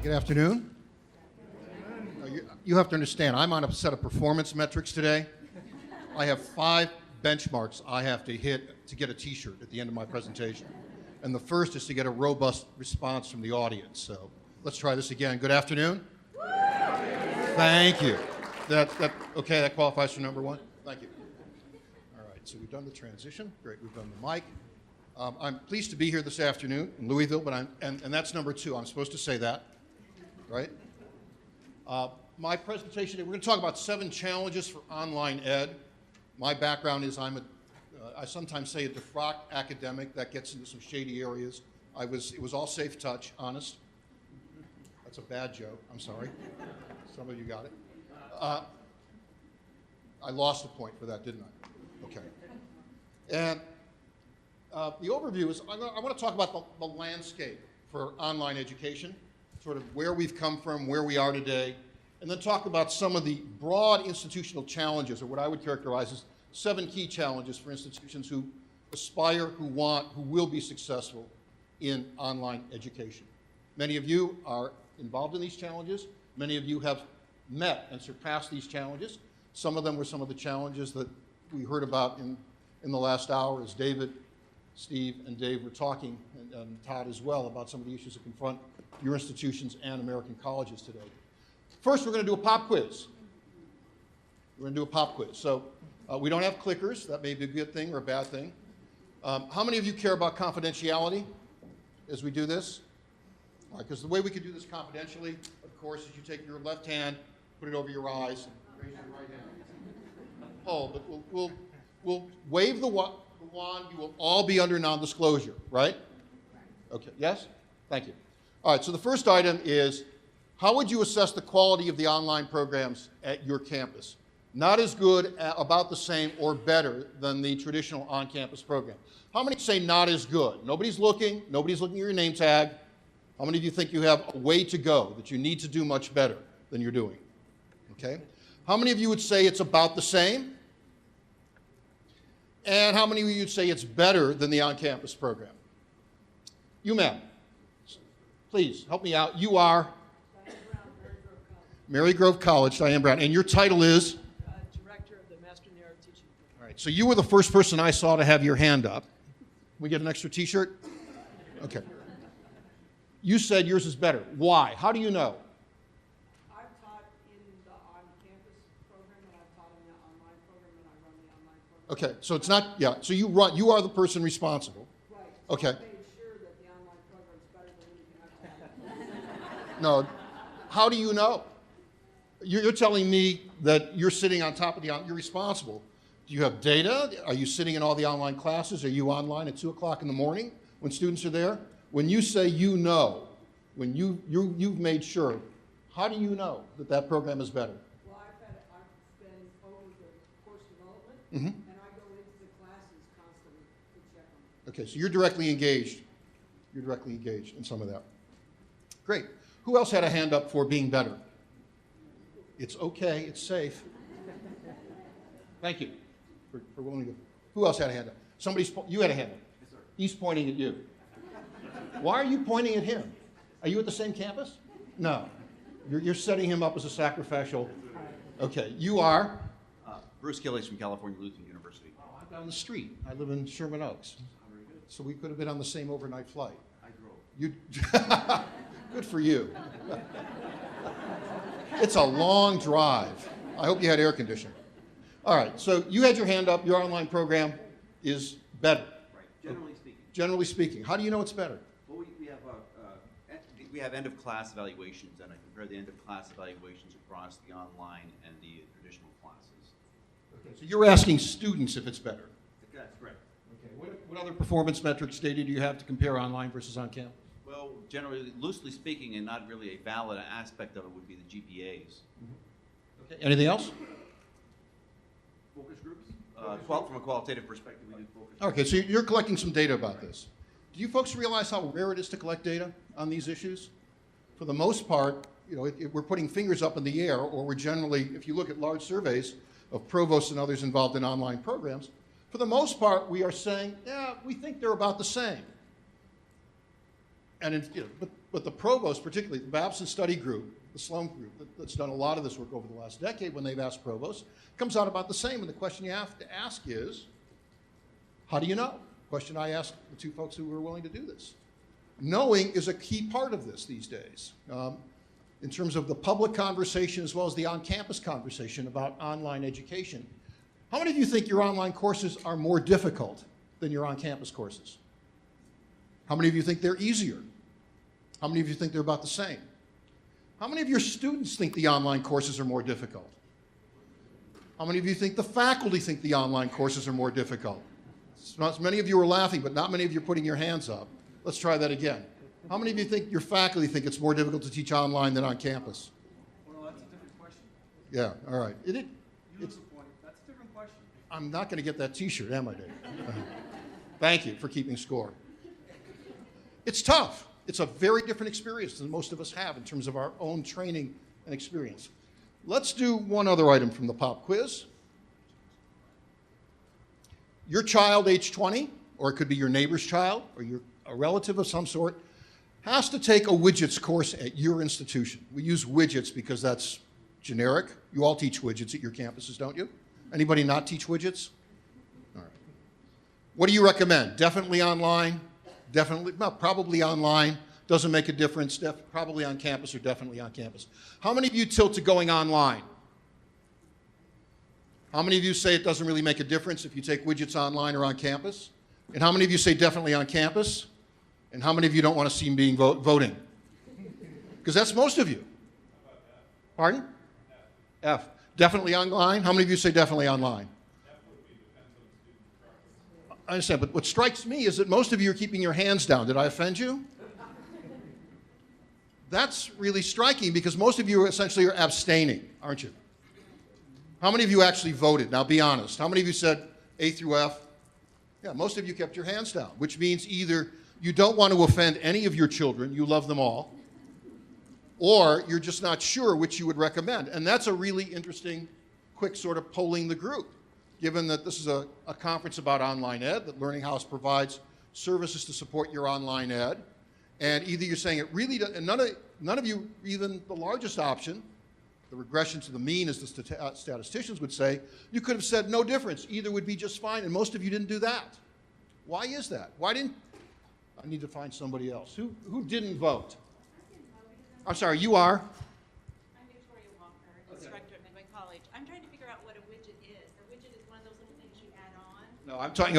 Good afternoon. You have to understand, I'm on a set of performance metrics today. I have 5 benchmarks I have to hit to get a t-shirt at the end of my presentation. And the first is to get a robust response from the audience. So let's try this again. Good afternoon. Thank you. Okay, that qualifies for number 1. Thank you. All right, so we've done the transition. Great, we've done the mic. I'm pleased to be here this afternoon in Louisville, but and that's number 2. I'm supposed to say that, right? My presentation today, we're going to talk about 7 challenges for online ed. My background is I sometimes say a defrocked academic that gets into some shady areas. It was all safe touch, honest. That's a bad joke, I'm sorry. Some of you got it. I lost a point for that, didn't I? Okay. And the overview is, I want to talk about the landscape for online education, sort of where we've come from, where we are today, and then talk about some of the broad institutional challenges, or what I would characterize as 7 key challenges for institutions who aspire, who will be successful in online education. Many of you are involved in these challenges. Many of you have met and surpassed these challenges. Some of them were some of the challenges that we heard about in the last hour as David, Steve, and Dave were talking, and Todd as well, about some of the issues that confront your institutions and American colleges today. First, we're going to do a pop quiz. We're going to do a pop quiz. So we don't have clickers. That may be a good thing or a bad thing. How many of you care about confidentiality as we do this? All right, because the way we can do this confidentially, of course, is you take your left hand, put it over your eyes, and raise your right hand. Hold, but we'll wave the wand. You will all be under non-disclosure, right? Okay, yes? Thank you. All right, so the first item is, how would you assess the quality of the online programs at your campus? Not as good, about the same, or better than the traditional on-campus program. How many say not as good? Nobody's looking at your name tag. How many of you think you have a way to go, that you need to do much better than you're doing? Okay. How many of you would say it's about the same? And how many of you would say it's better than the on-campus program? You, ma'am. Please, help me out. You are? Mary Grove College, Diane Brown. And your title is? Director of the Master Narrative Teaching Program. All right, so you were the first person I saw to have your hand up. We get an extra t-shirt? Okay. You said yours is better. Why? How do you know? I've taught in the on-campus program, and I've taught in the online program, and I run the online program. Okay, so it's not, yeah, so you are the person responsible. Right. Okay. I made sure that the online program is better than anything I've taught. No, how do you know? You're telling me that you're sitting on top of you're responsible. Do you have data? Are you sitting in all the online classes? Are you online at 2 o'clock in the morning when students are there? When you say you know, when you've made sure, how do you know that that program is better? Well, I've been over the course development, Mm-hmm. and I go into the classes constantly to check them. Okay, so you're directly engaged. You're directly engaged in some of that. Great. Who else had a hand up for being better? It's okay, it's safe. Thank you for willing to. Who else had a hand up? You had a hand up. Yes, sir. He's pointing at you. Why are you pointing at him? Are you at the same campus? No. You're setting him up as a sacrificial. Okay, you are? Bruce Gillies from California Lutheran University. Oh, I'm down the street. I live in Sherman Oaks. Very good. So we could have been on the same overnight flight. I drove. You, good for you. It's a long drive. I hope you had air conditioning. All right, so you had your hand up. Your online program is better. Right. Generally speaking. Generally speaking. How do you know it's better? Well, we have end of class evaluations, and I compare the end of class evaluations across the online and the traditional classes. Okay, so you're asking students if it's better. That's correct. Okay. What other performance metrics data do you have to compare online versus on campus? Well, generally, loosely speaking, and not really a valid aspect of it, would be the GPAs. Okay. Anything else? Focus groups. From a qualitative perspective, we do focus groups. Okay, so you're collecting some data about this. Do you folks realize how rare it is to collect data on these issues? For the most part, we're putting fingers up in the air, or we're generally, if you look at large surveys of provosts and others involved in online programs, for the most part, we are saying, yeah, we think they're about the same. And but But the provost, particularly the Babson Study Group, the Sloan Group, that's done a lot of this work over the last decade when they've asked provosts, comes out about the same. And the question you have to ask is, how do you know? Question I asked the two folks who were willing to do this. Knowing is a key part of this these days. In terms of the public conversation as well as the on-campus conversation about online education. How many of you think your online courses are more difficult than your on-campus courses? How many of you think they're easier? How many of you think they're about the same? How many of your students think the online courses are more difficult? How many of you think the faculty think the online courses are more difficult? Many of you are laughing, but not many of you are putting your hands up. Let's try that again. How many of you think your faculty think it's more difficult to teach online than on campus? Well, that's a different question. Yeah, all right. You lose the point. That's a different question. I'm not going to get that T-shirt, am I, Dave? Thank you for keeping score. It's tough. It's a very different experience than most of us have in terms of our own training and experience. Let's do one other item from the pop quiz. Your child, age 20, or it could be your neighbor's child, or a relative of some sort, has to take a widgets course at your institution. We use widgets because that's generic. You all teach widgets at your campuses, don't you? Anybody not teach widgets? All right. What do you recommend? Definitely online? Definitely, well, probably online. Doesn't make a difference. Probably on campus or definitely on campus. How many of you tilt to going online? How many of you say it doesn't really make a difference if you take widgets online or on campus? And how many of you say definitely on campus? And how many of you don't want to see me being voting? Because that's most of you. Pardon? F. Definitely online? How many of you say definitely online? I understand, but what strikes me is that most of you are keeping your hands down. Did I offend you? That's really striking because most of you essentially are abstaining, aren't you? How many of you actually voted? Now be honest. How many of you said A through F? Yeah, most of you kept your hands down, which means either you don't want to offend any of your children, you love them all, or you're just not sure which you would recommend. And that's a really interesting, quick sort of polling the group, given that this is a conference about online ed, that Learning House provides services to support your online ed. And either you're saying it really does, and none of you, even the largest option, the regression to the mean, as the statisticians would say, you could have said no difference. Either would be just fine, and most of you didn't do that. Why is that? Why didn't, I need to find somebody else. Who didn't vote? I'm sorry, you are? I'm Victoria Walker, instructor at Midway College. I'm trying to figure out what a widget is. A widget is one of those little things you add on. No, I'm talking,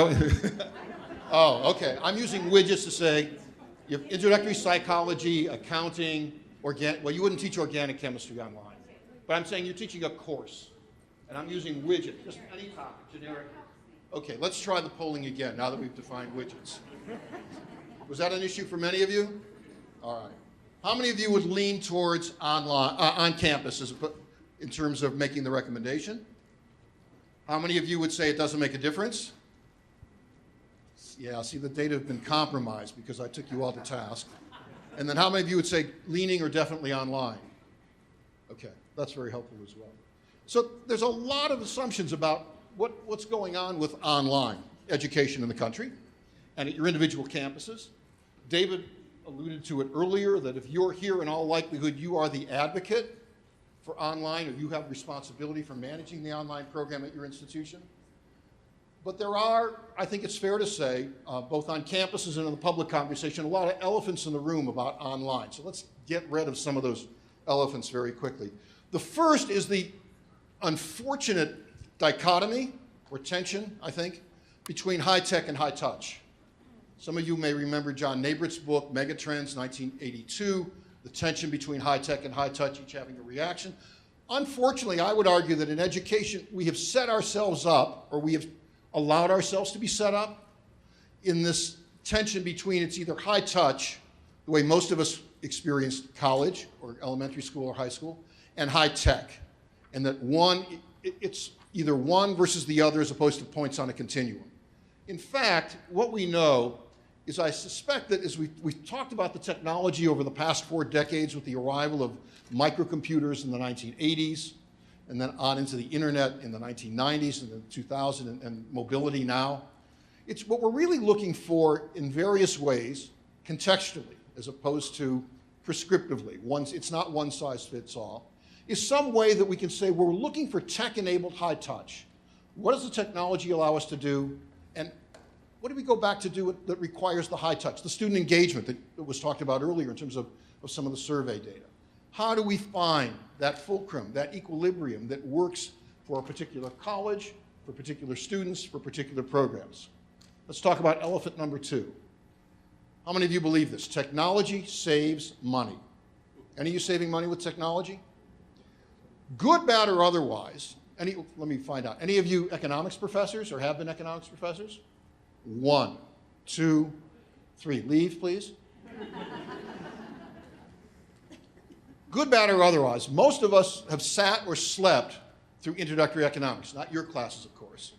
oh, okay. I'm using widgets to say you have introductory psychology, accounting, well, you wouldn't teach organic chemistry online. But I'm saying you're teaching a course, and I'm using widget, just any topic, generic. Okay, let's try the polling again now that we've defined widgets. Was that an issue for many of you? All right. How many of you would lean towards online, on campus in terms of making the recommendation? How many of you would say it doesn't make a difference? Yeah, see, the data have been compromised because I took you all to task. And then how many of you would say leaning or definitely online? Okay, that's very helpful as well. So there's a lot of assumptions about what's going on with online education in the country and at your individual campuses. David alluded to it earlier that if you're here, in all likelihood, you are the advocate for online, or you have responsibility for managing the online program at your institution. But there are, I think it's fair to say, both on campuses and in the public conversation, a lot of elephants in the room about online. So let's get rid of some of those elephants very quickly. The first is the unfortunate dichotomy, or tension, I think, between high tech and high touch. Some of you may remember John Nabrett's book, Megatrends, 1982, the tension between high tech and high touch, each having a reaction. Unfortunately, I would argue that in education, we have set ourselves up, or we have allowed ourselves to be set up in this tension between it's either high touch, the way most of us experienced college or elementary school or high school, and high tech. And that it's either one versus the other as opposed to points on a continuum. In fact, what we know is I suspect that as we've talked about the technology over the past 4 decades with the arrival of microcomputers in the 1980s, and then on into the internet in the 1990s and the 2000s and mobility now. It's what we're really looking for in various ways, contextually, as opposed to prescriptively, it's not one size fits all, is some way that we can say we're looking for tech-enabled high touch. What does the technology allow us to do? And what do we go back to do that requires the high touch? The student engagement that was talked about earlier in terms of some of the survey data. How do we find that fulcrum, that equilibrium that works for a particular college, for particular students, for particular programs? Let's talk about elephant number 2. How many of you believe this? Technology saves money. Any of you saving money with technology? Good, bad, or otherwise. Let me find out. Any of you economics professors or have been economics professors? 1, 2, 3. Leave, please. Good, bad, or otherwise. Most of us have sat or slept through introductory economics. Not your classes, of course.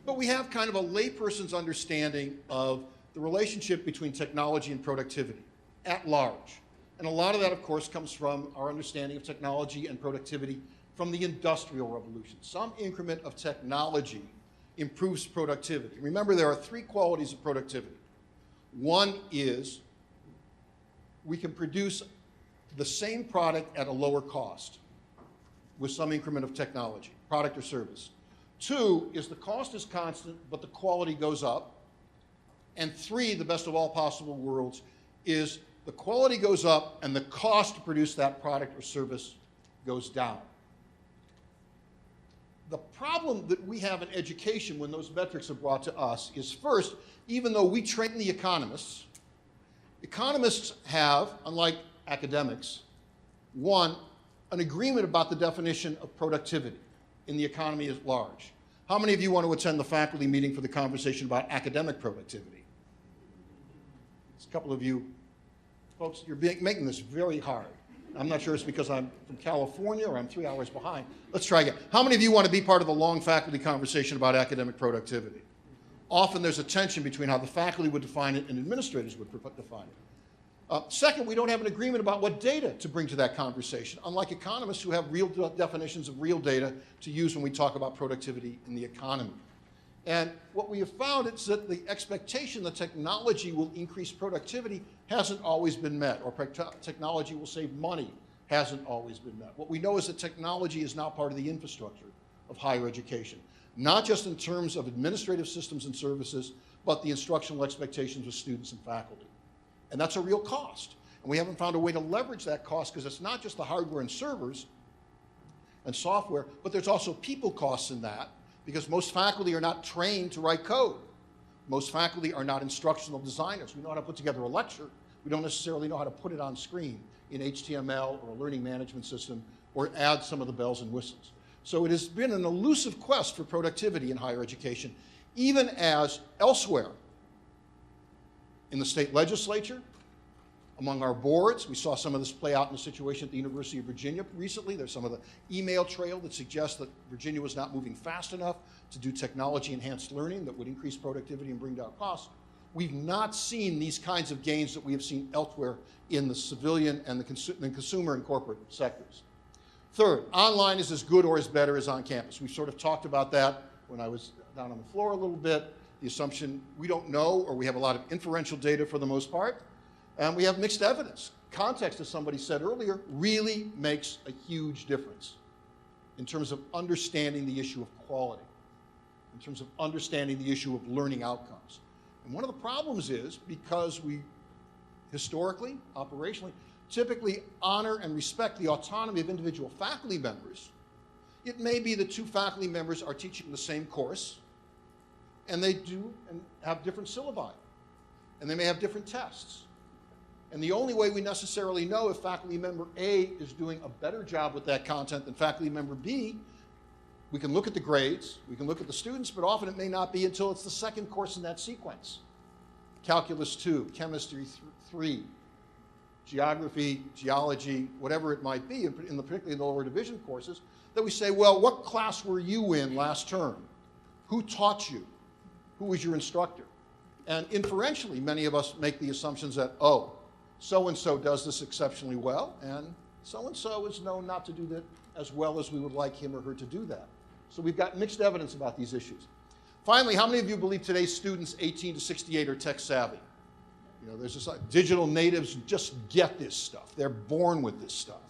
But we have kind of a layperson's understanding of the relationship between technology and productivity at large. And a lot of that, of course, comes from our understanding of technology and productivity from the Industrial Revolution. Some increment of technology improves productivity. Remember, there are 3 qualities of productivity. One is we can produce the same product at a lower cost with some increment of technology, product or service. 2 is the cost is constant, but the quality goes up. And 3, the best of all possible worlds, is the quality goes up and the cost to produce that product or service goes down. The problem that we have in education when those metrics are brought to us is, first, even though we train the economists, economists have, unlike academics, 1, an agreement about the definition of productivity in the economy at large. How many of you want to attend the faculty meeting for the conversation about academic productivity? There's a couple of you. Folks, you're making this very hard. I'm not sure it's because I'm from California or I'm 3 hours behind. Let's try again. How many of you want to be part of the long faculty conversation about academic productivity? Often there's a tension between how the faculty would define it and administrators would define it. Second, we don't have an agreement about what data to bring to that conversation, unlike economists who have real definitions of real data to use when we talk about productivity in the economy. And what we have found is that the expectation that technology will increase productivity hasn't always been met, or technology will save money hasn't always been met. What we know is that technology is now part of the infrastructure of higher education, not just in terms of administrative systems and services, but the instructional expectations of students and faculty. And that's a real cost. And we haven't found a way to leverage that cost because it's not just the hardware and servers and software, but there's also people costs in that, because most faculty are not trained to write code. Most faculty are not instructional designers. We know how to put together a lecture. We don't necessarily know how to put it on screen in HTML or a learning management system or add some of the bells and whistles. So it has been an elusive quest for productivity in higher education, even as elsewhere in the state legislature, among our boards. We saw some of this play out in the situation at the University of Virginia recently. There's some of the email trail that suggests that Virginia was not moving fast enough to do technology-enhanced learning that would increase productivity and bring down costs. We've not seen these kinds of gains that we have seen elsewhere in the civilian and the consumer and corporate sectors. Third, online is as good or as better as on campus. We've sort of talked about that when I was down on the floor a little bit. The assumption we don't know, or we have a lot of inferential data for the most part, and we have mixed evidence. Context, as somebody said earlier, really makes a huge difference in terms of understanding the issue of quality, in terms of understanding the issue of learning outcomes. And one of the problems is because we historically, operationally, typically honor and respect the autonomy of individual faculty members, it may be that 2 faculty members are teaching the same course, and they do and have different syllabi, and they may have different tests. And the only way we necessarily know if faculty member A is doing a better job with that content than faculty member B, we can look at the grades, we can look at the students, but often it may not be until it's the second course in that sequence. Calculus 2, Chemistry 3, Geography, Geology, whatever it might be, particularly in the lower division courses, that we say, well, what class were you in last term? Who taught you? Who was your instructor? And inferentially, many of us make the assumptions that, oh, so-and-so does this exceptionally well, and so-and-so is known not to do that as well as we would like him or her to do that. So we've got mixed evidence about these issues. Finally, how many of you believe today's students 18 to 68 are tech savvy? You know, there's just like digital natives just get this stuff. They're born with this stuff.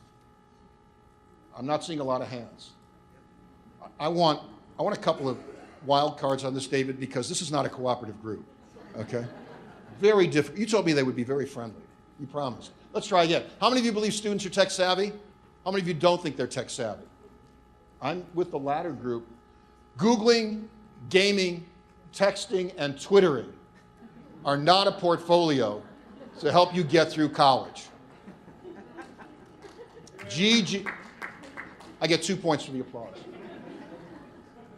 I'm not seeing a lot of hands. I want a couple of wild cards on this, David, because this is not a cooperative group, okay? Very different. You told me they would be very friendly. You promised. Let's try again. How many of you believe students are tech savvy? How many of you don't think they're tech savvy? I'm with the latter group. Googling, gaming, texting, and Twittering are not a portfolio to help you get through college. I get 2 points for the applause.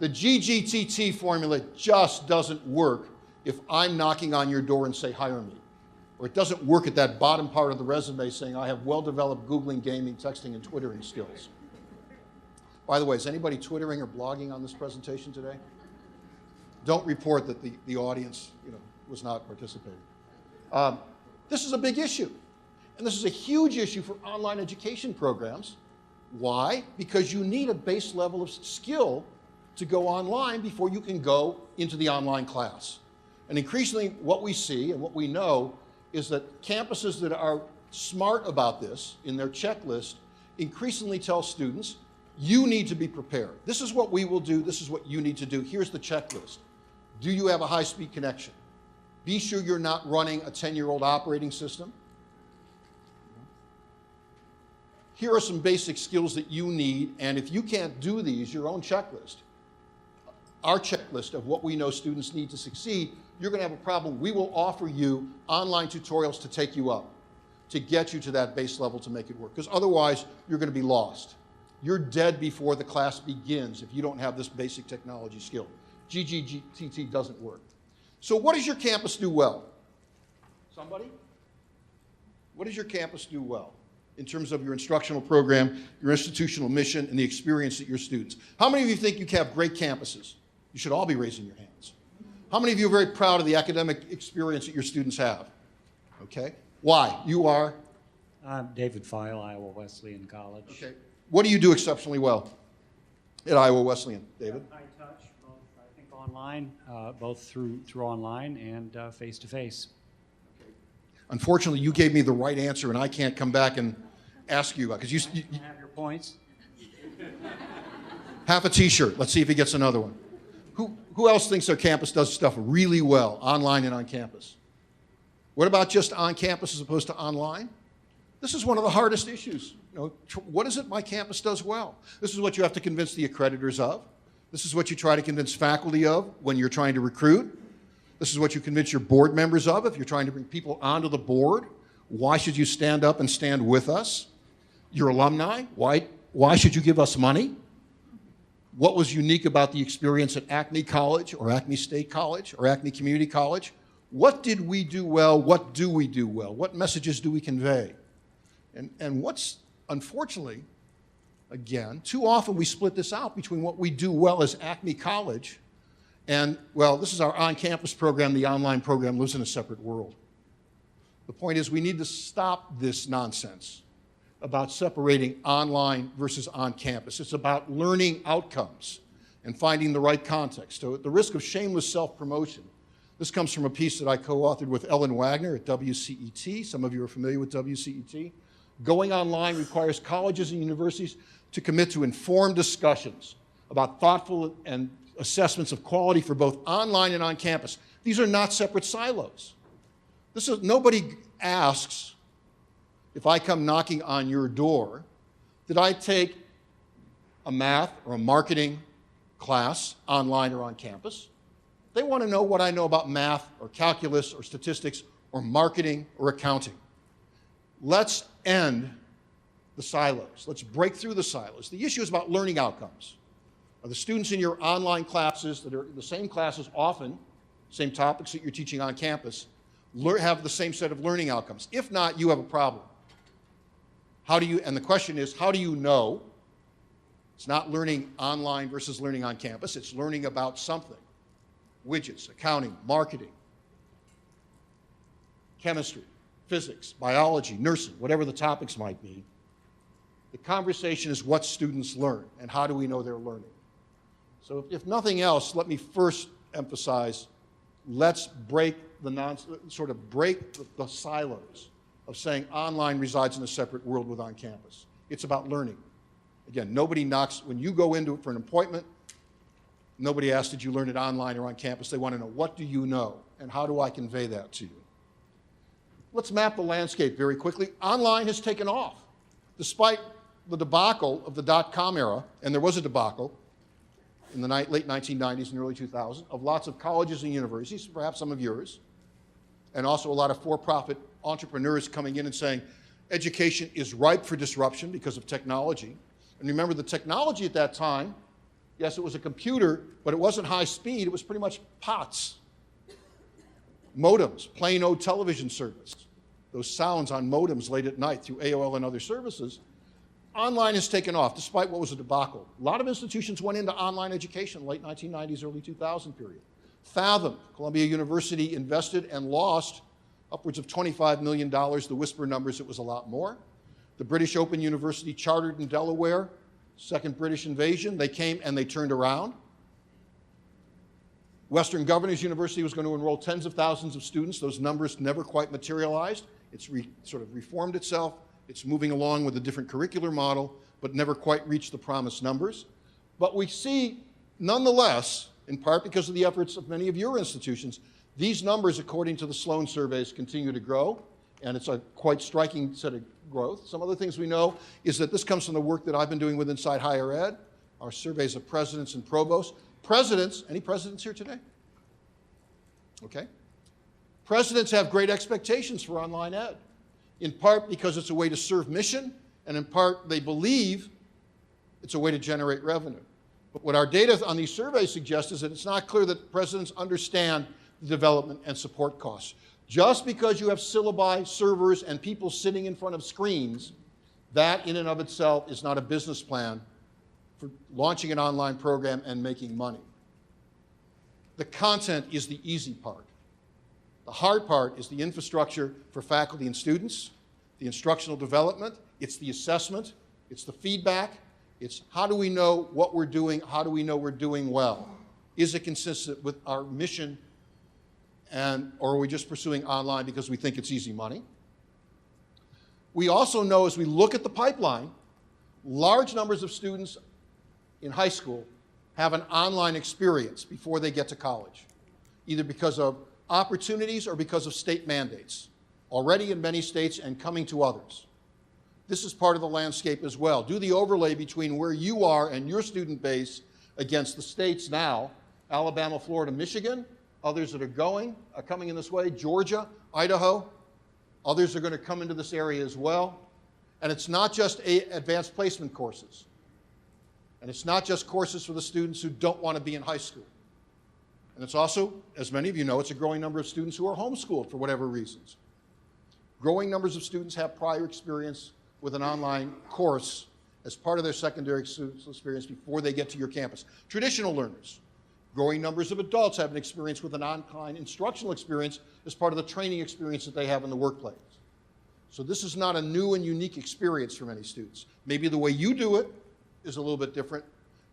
The GGTT formula just doesn't work if I'm knocking on your door and say, hire me. Or it doesn't work at that bottom part of the resume saying, I have well-developed Googling, gaming, texting, and Twittering skills. By the way, is anybody Twittering or blogging on this presentation today? Don't report that the audience, was not participating. This is a big issue. And this is a huge issue for online education programs. Why? Because you need a base level of skill to go online before you can go into the online class. And increasingly, what we see and what we know is that campuses that are smart about this in their checklist increasingly tell students, you need to be prepared. This is what we will do. This is what you need to do. Here's the checklist. Do you have a high-speed connection? Be sure you're not running a 10-year-old operating system. Here are some basic skills that you need, and if you can't do these, your own checklist, our checklist of what we know students need to succeed, you're going to have a problem. We will offer you online tutorials to take you up, to get you to that base level to make it work, because otherwise you're going to be lost. You're dead before the class begins if you don't have this basic technology skill. GGTT doesn't work. So what does your campus do well? Somebody? What does your campus do well in terms of your instructional program, your institutional mission, and the experience at your students? How many of you think you have great campuses? You should all be raising your hands. How many of you are very proud of the academic experience that your students have? Okay. Why? You are? I'm David File, Iowa Wesleyan College. Okay. What do you do exceptionally well at Iowa Wesleyan, David? I touch both, I think, online, both through online and face-to-face. Unfortunately, you gave me the right answer, and I can't come back and ask you, because you Have your points. half a T-shirt. Let's see if he gets another one. Who else thinks their campus does stuff really well, online and on campus? What about just on campus as opposed to online? This is one of the hardest issues. What is it my campus does well? This is what you have to convince the accreditors of. This is what you try to convince faculty of when you're trying to recruit. This is what you convince your board members of if you're trying to bring people onto the board. Why should you stand up and stand with us? Your alumni, why should you give us money? What was unique about the experience at Acme College or Acme State College or Acme Community College? What did we do well? What do we do well? What messages do we convey? And what's, unfortunately, again, too often we split this out between what we do well as Acme College and, well, this is our on-campus program. The online program lives in a separate world. The point is we need to stop this nonsense about separating online versus on campus. It's about learning outcomes and finding the right context. So at the risk of shameless self-promotion, this comes from a piece that I co-authored with Ellen Wagner at WCET. Some of you are familiar with WCET. Going online requires colleges and universities to commit to informed discussions about thoughtful and assessments of quality for both online and on campus. These are not separate silos. Nobody asks, if I come knocking on your door, did I take a math or a marketing class online or on campus? They want to know what I know about math or calculus or statistics or marketing or accounting. Let's end the silos. Let's break through the silos. The issue is about learning outcomes. Are the students in your online classes that are the same classes often, same topics that you're teaching on campus, have the same set of learning outcomes? If not, you have a problem. And the question is, how do you know? It's not learning online versus learning on campus. It's learning about something. Widgets, accounting, marketing, chemistry, physics, biology, nursing, whatever the topics might be. The conversation is what students learn and how do we know they're learning. So if nothing else, let me first emphasize let's break the silos of saying online resides in a separate world with on campus. It's about learning. Again, nobody knocks, when you go into it for an appointment, nobody asks, did you learn it online or on campus? They want to know, what do you know, and how do I convey that to you? Let's map the landscape very quickly. Online has taken off. Despite the debacle of the dot-com era, and there was a debacle in the late 1990s and early 2000s, of lots of colleges and universities, perhaps some of yours, and also a lot of for-profit entrepreneurs coming in and saying, education is ripe for disruption because of technology. And remember, the technology at that time, yes, it was a computer, but it wasn't high speed, it was pretty much POTS. Modems, plain old television service. Those sounds on modems late at night through AOL and other services. Online has taken off, despite what was a debacle. A lot of institutions went into online education, late 1990s, early 2000 period. Fathom, Columbia University invested and lost upwards of $25 million. The whisper numbers, it was a lot more. The British Open University chartered in Delaware, second British invasion, they came and they turned around. Western Governors University was going to enroll tens of thousands of students. Those numbers never quite materialized. It's sort of reformed itself. It's moving along with a different curricular model, but never quite reached the promised numbers. But we see, nonetheless, in part because of the efforts of many of your institutions, these numbers, according to the Sloan surveys, continue to grow, and it's a quite striking set of growth. Some other things we know is that this comes from the work that I've been doing with Inside Higher Ed, our surveys of presidents and provosts. Presidents, any presidents here today? Okay. Presidents have great expectations for online ed, in part because it's a way to serve mission, and in part they believe it's a way to generate revenue. But what our data on these surveys suggests is that it's not clear that presidents understand the development and support costs. Just because you have syllabi, servers, and people sitting in front of screens, that in and of itself is not a business plan for launching an online program and making money. The content is the easy part. The hard part is the infrastructure for faculty and students, the instructional development, it's the assessment, it's the feedback, it's how do we know what we're doing, how do we know we're doing well? Is it consistent with our mission, or are we just pursuing online because we think it's easy money? We also know, as we look at the pipeline, large numbers of students in high school have an online experience before they get to college, either because of opportunities or because of state mandates, already in many states and coming to others. This is part of the landscape as well. Do the overlay between where you are and your student base against the states now, Alabama, Florida, Michigan, others that are coming in this way, Georgia, Idaho, others are going to come into this area as well. And it's not just advanced placement courses. And it's not just courses for the students who don't want to be in high school. And it's also, as many of you know, it's a growing number of students who are homeschooled for whatever reasons. Growing numbers of students have prior experience with an online course as part of their secondary experience before they get to your campus. Traditional learners. Growing numbers of adults have an experience with an online instructional experience as part of the training experience that they have in the workplace. So this is not a new and unique experience for many students. Maybe the way you do it is a little bit different.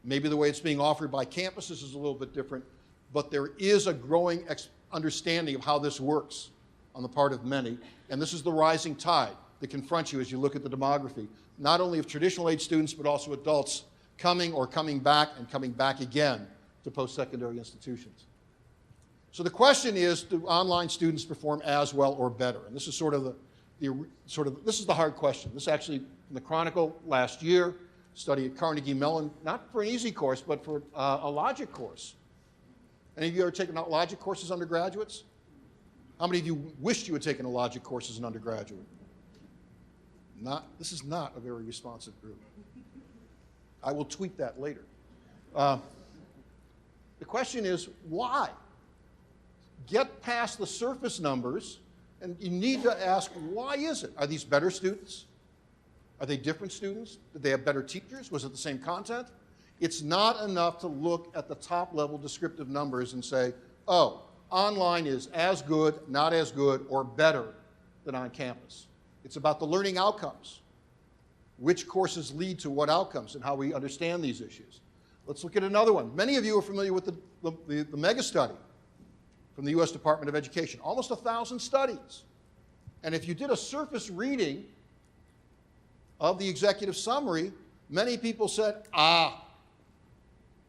Maybe the way it's being offered by campuses is a little bit different. But there is a growing understanding of how this works on the part of many. And this is the rising tide that confronts you as you look at the demography, not only of traditional age students, but also adults coming or coming back and coming back again to post-secondary institutions. So the question is, do online students perform as well or better? And this is this is the hard question. This actually, in the Chronicle last year, study at Carnegie Mellon, not for an easy course, but for a logic course. Any of you ever taken logic courses undergraduates? How many of you wished you had taken a logic course as an undergraduate? This is not a very responsive group. I will tweet that later. The question is, why? Get past the surface numbers, and you need to ask, why is it? Are these better students? Are they different students? Did they have better teachers? Was it the same content? It's not enough to look at the top-level descriptive numbers and say, oh, online is as good, not as good, or better than on campus. It's about the learning outcomes. Which courses lead to what outcomes and how we understand these issues. Let's look at another one. Many of you are familiar with the mega study from the U.S. Department of Education, almost 1,000 studies. And if you did a surface reading of the executive summary, many people said,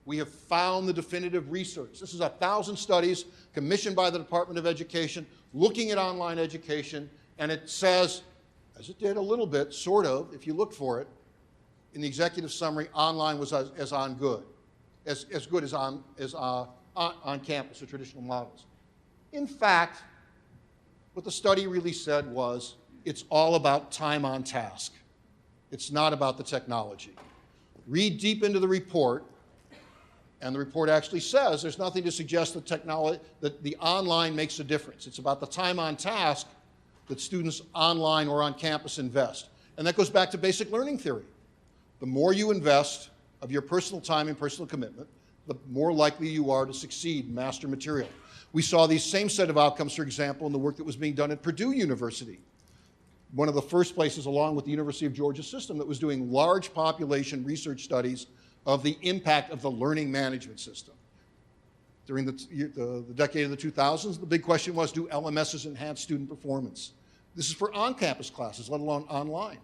we have found the definitive research. This is 1,000 studies commissioned by the Department of Education looking at online education, and it says, as it did a little bit, sort of, if you look for it, in the executive summary, online was as good as on campus or traditional models. In fact, what the study really said was, it's all about time on task. It's not about the technology. Read deep into the report, and the report actually says there's nothing to suggest that the online makes a difference. It's about the time on task that students online or on campus invest. And that goes back to basic learning theory. The more you invest of your personal time and personal commitment, the more likely you are to succeed, master material. We saw these same set of outcomes, for example, in the work that was being done at Purdue University, one of the first places, along with the University of Georgia system, that was doing large population research studies of the impact of the learning management system. During the decade of the 2000s, the big question was, do LMSs enhance student performance? This is for on-campus classes, let alone online.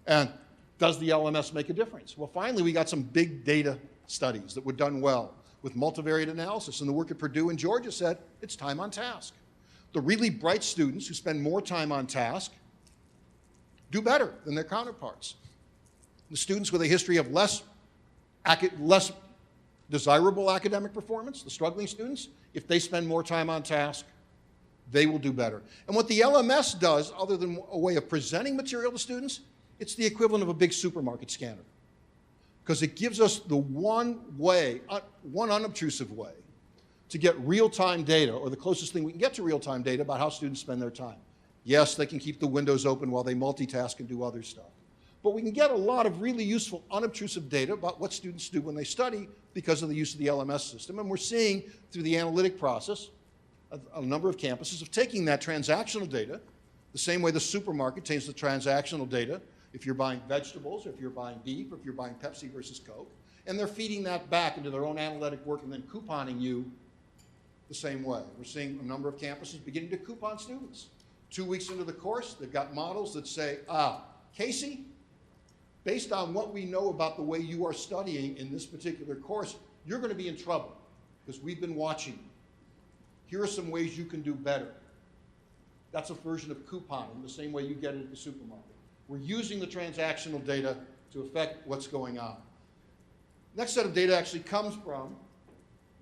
And does the LMS make a difference? Well, finally, we got some big data studies that were done well with multivariate analysis, and the work at Purdue and Georgia said it's time on task. The really bright students who spend more time on task do better than their counterparts. The students with a history of less desirable academic performance, the struggling students, if they spend more time on task, they will do better. And what the LMS does, other than a way of presenting material to students, it's the equivalent of a big supermarket scanner, because it gives us the one unobtrusive way to get real-time data, or the closest thing we can get to real-time data about how students spend their time. Yes, they can keep the windows open while they multitask and do other stuff. But we can get a lot of really useful, unobtrusive data about what students do when they study because of the use of the LMS system. And we're seeing through the analytic process a number of campuses of taking that transactional data, the same way the supermarket takes the transactional data, if you're buying vegetables, or if you're buying beef, or if you're buying Pepsi versus Coke, and they're feeding that back into their own analytic work and then couponing you the same way. We're seeing a number of campuses beginning to coupon students. 2 weeks into the course, they've got models that say, Casey, based on what we know about the way you are studying in this particular course, you're going to be in trouble because we've been watching you. Here are some ways you can do better. That's a version of couponing, the same way you get it at the supermarket. We're using the transactional data to affect what's going on. Next set of data actually comes from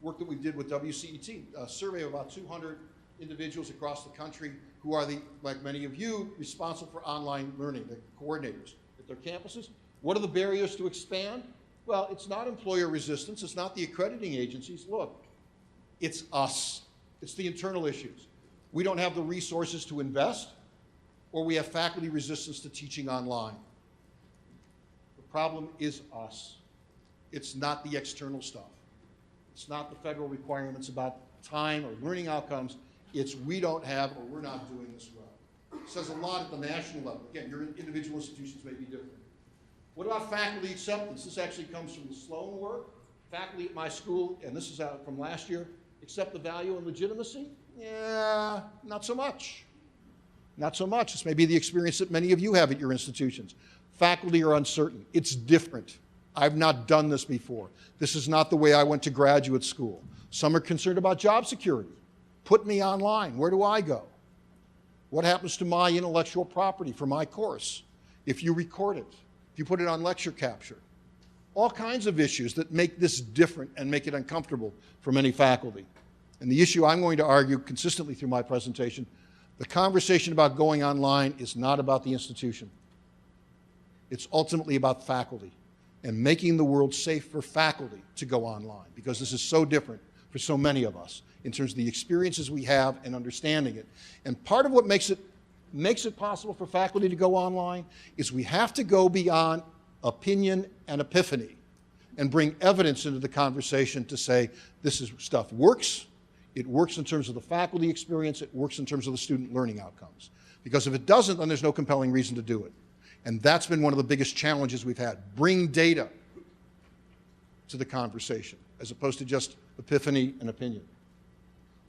work that we did with WCET, a survey of about 200 individuals across the country who are, like many of you, responsible for online learning, the coordinators at their campuses. What are the barriers to expand? Well, it's not employer resistance. It's not the accrediting agencies. Look, it's us. It's the internal issues. We don't have the resources to invest, or we have faculty resistance to teaching online. The problem is us. It's not the external stuff. It's not the federal requirements about time or learning outcomes. It's we don't have, or we're not doing this well. It says a lot at the national level. Again, your individual institutions may be different. What about faculty acceptance? This actually comes from the Sloan work. Faculty at my school, and this is out from last year, accept the value and legitimacy? Yeah, not so much. Not so much. This may be the experience that many of you have at your institutions. Faculty are uncertain. It's different. I've not done this before. This is not the way I went to graduate school. Some are concerned about job security. Put me online. Where do I go? What happens to my intellectual property for my course if you record it, if you put it on lecture capture? All kinds of issues that make this different and make it uncomfortable for many faculty. And the issue I'm going to argue consistently through my presentation, the conversation about going online is not about the institution. It's ultimately about faculty and making the world safe for faculty to go online, because this is so different for so many of us in terms of the experiences we have and understanding it. And part of what makes it possible for faculty to go online is we have to go beyond opinion and epiphany and bring evidence into the conversation to say this stuff works. It works in terms of the faculty experience. It works in terms of the student learning outcomes. Because if it doesn't, then there's no compelling reason to do it. And that's been one of the biggest challenges we've had. Bring data to the conversation as opposed to just epiphany and opinion.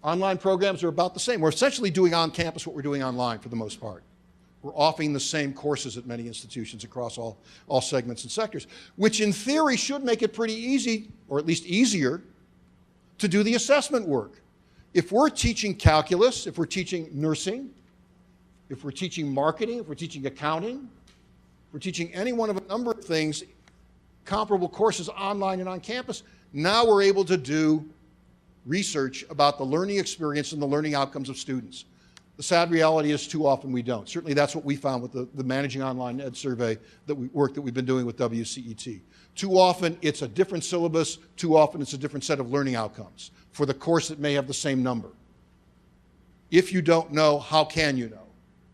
Online programs are about the same. We're essentially doing on campus what we're doing online for the most part. We're offering the same courses at many institutions across all segments and sectors, which in theory should make it pretty easy, or at least easier, to do the assessment work. If we're teaching calculus, if we're teaching nursing, if we're teaching marketing, if we're teaching accounting, if we're teaching any one of a number of things, comparable courses online and on campus, now we're able to do research about the learning experience and the learning outcomes of students. The sad reality is too often we don't. Certainly that's what we found with the Managing Online Ed survey that we've been doing with WCET. Too often it's a different syllabus, too often it's a different set of learning outcomes for the course that may have the same number. If you don't know, how can you know,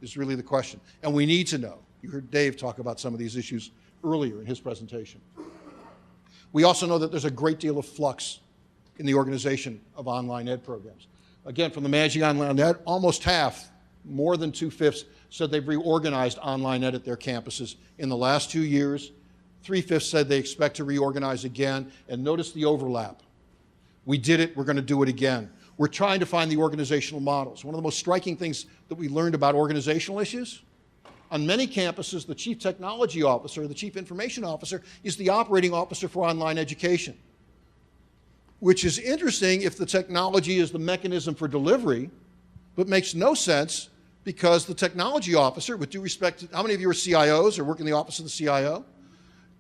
is really the question. And we need to know. You heard Dave talk about some of these issues earlier in his presentation. We also know that there's a great deal of flux in the organization of online ed programs. Again, from the Managing Online Ed, almost half, more than 2/5, said they've reorganized online ed at their campuses in the last 2 years. 3/5 said they expect to reorganize again, and notice the overlap. We did it, we're going to do it again. We're trying to find the organizational models. One of the most striking things that we learned about organizational issues, on many campuses, the chief technology officer, the chief information officer, is the operating officer for online education, which is interesting if the technology is the mechanism for delivery, but makes no sense because the technology officer, with due respect to, how many of you are CIOs or work in the office of the CIO?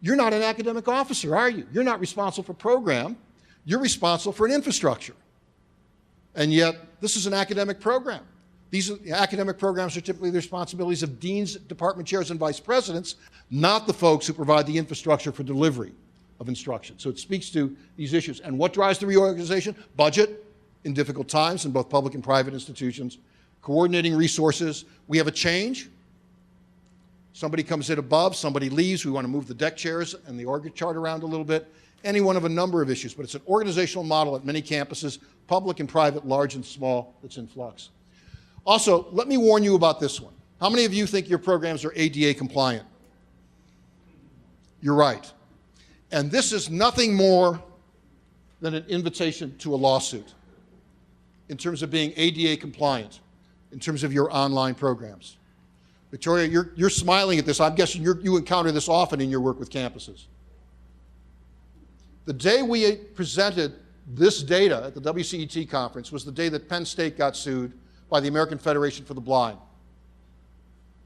You're not an academic officer, are you? You're not responsible for program. You're responsible for an infrastructure. And yet, this is an academic program. These academic programs are typically the responsibilities of deans, department chairs, and vice presidents, not the folks who provide the infrastructure for delivery of instruction. So it speaks to these issues. And what drives the reorganization? Budget in difficult times in both public and private institutions, coordinating resources. We have a change. Somebody comes in above, somebody leaves. We want to move the deck chairs and the org chart around a little bit. Any one of a number of issues, but it's an organizational model at many campuses, public and private, large and small, that's in flux. Also, let me warn you about this one. How many of you think your programs are ADA compliant? You're right. And this is nothing more than an invitation to a lawsuit in terms of being ADA compliant, in terms of your online programs. Victoria, you're smiling at this. I'm guessing you encounter this often in your work with campuses. The day we presented this data at the WCET conference was the day that Penn State got sued by the American Federation for the Blind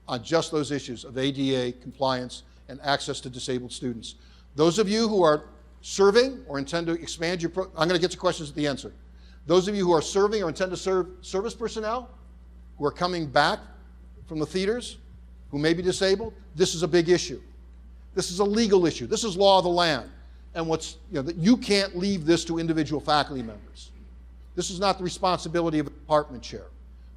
on just those issues of ADA compliance and access to disabled students. Those of you who are serving or intend to expand your I'm going to get to questions at the end, sir. Those of you who are serving or intend to serve service personnel who are coming back from the theaters, who may be disabled, this is a big issue. This is a legal issue. This is law of the land. And that you can't leave this to individual faculty members. This is not the responsibility of a department chair.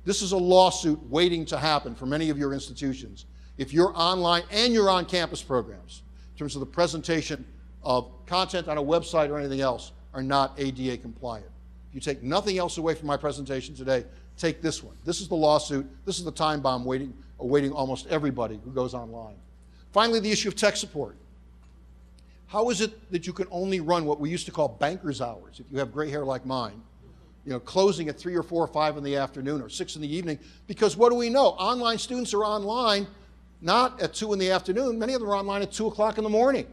This is a lawsuit waiting to happen for many of your institutions if you're online and you're on campus programs, in terms of the presentation of content on a website or anything else, are not ADA compliant. If you take nothing else away from my presentation today, take this one. This is the lawsuit. This is the time bomb awaiting almost everybody who goes online. Finally, the issue of tech support. How is it that you can only run what we used to call banker's hours, if you have gray hair like mine, closing at 3 or 4 or 5 in the afternoon or 6 in the evening? Because what do we know? Online students are online not at 2 in the afternoon. Many of them are online at 2 o'clock in the morning.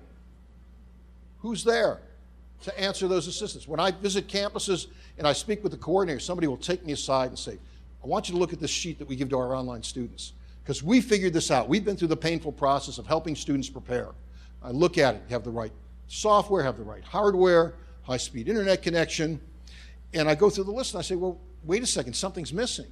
Who's there to answer those assistants? When I visit campuses and I speak with the coordinator, somebody will take me aside and say, I want you to look at this sheet that we give to our online students, because we figured this out. We've been through the painful process of helping students prepare. I look at it, you have the right software, have the right hardware, high-speed internet connection, and I go through the list and I say, well, wait a second, something's missing.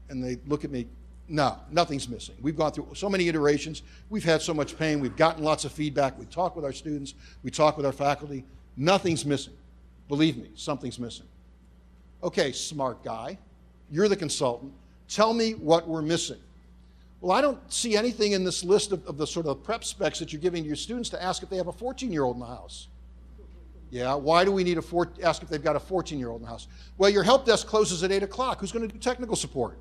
And they look at me, no, nothing's missing. We've gone through so many iterations, we've had so much pain, we've gotten lots of feedback, we talk with our students, we talk with our faculty, nothing's missing. Believe me, something's missing. Okay, smart guy, you're the consultant, tell me what we're missing. Well, I don't see anything in this list of the sort of prep specs that you're giving to your students to ask if they have a 14-year-old in the house. Yeah, why do we need ask if they've got a 14-year-old in the house? Well, your help desk closes at 8 o'clock. Who's going to do technical support?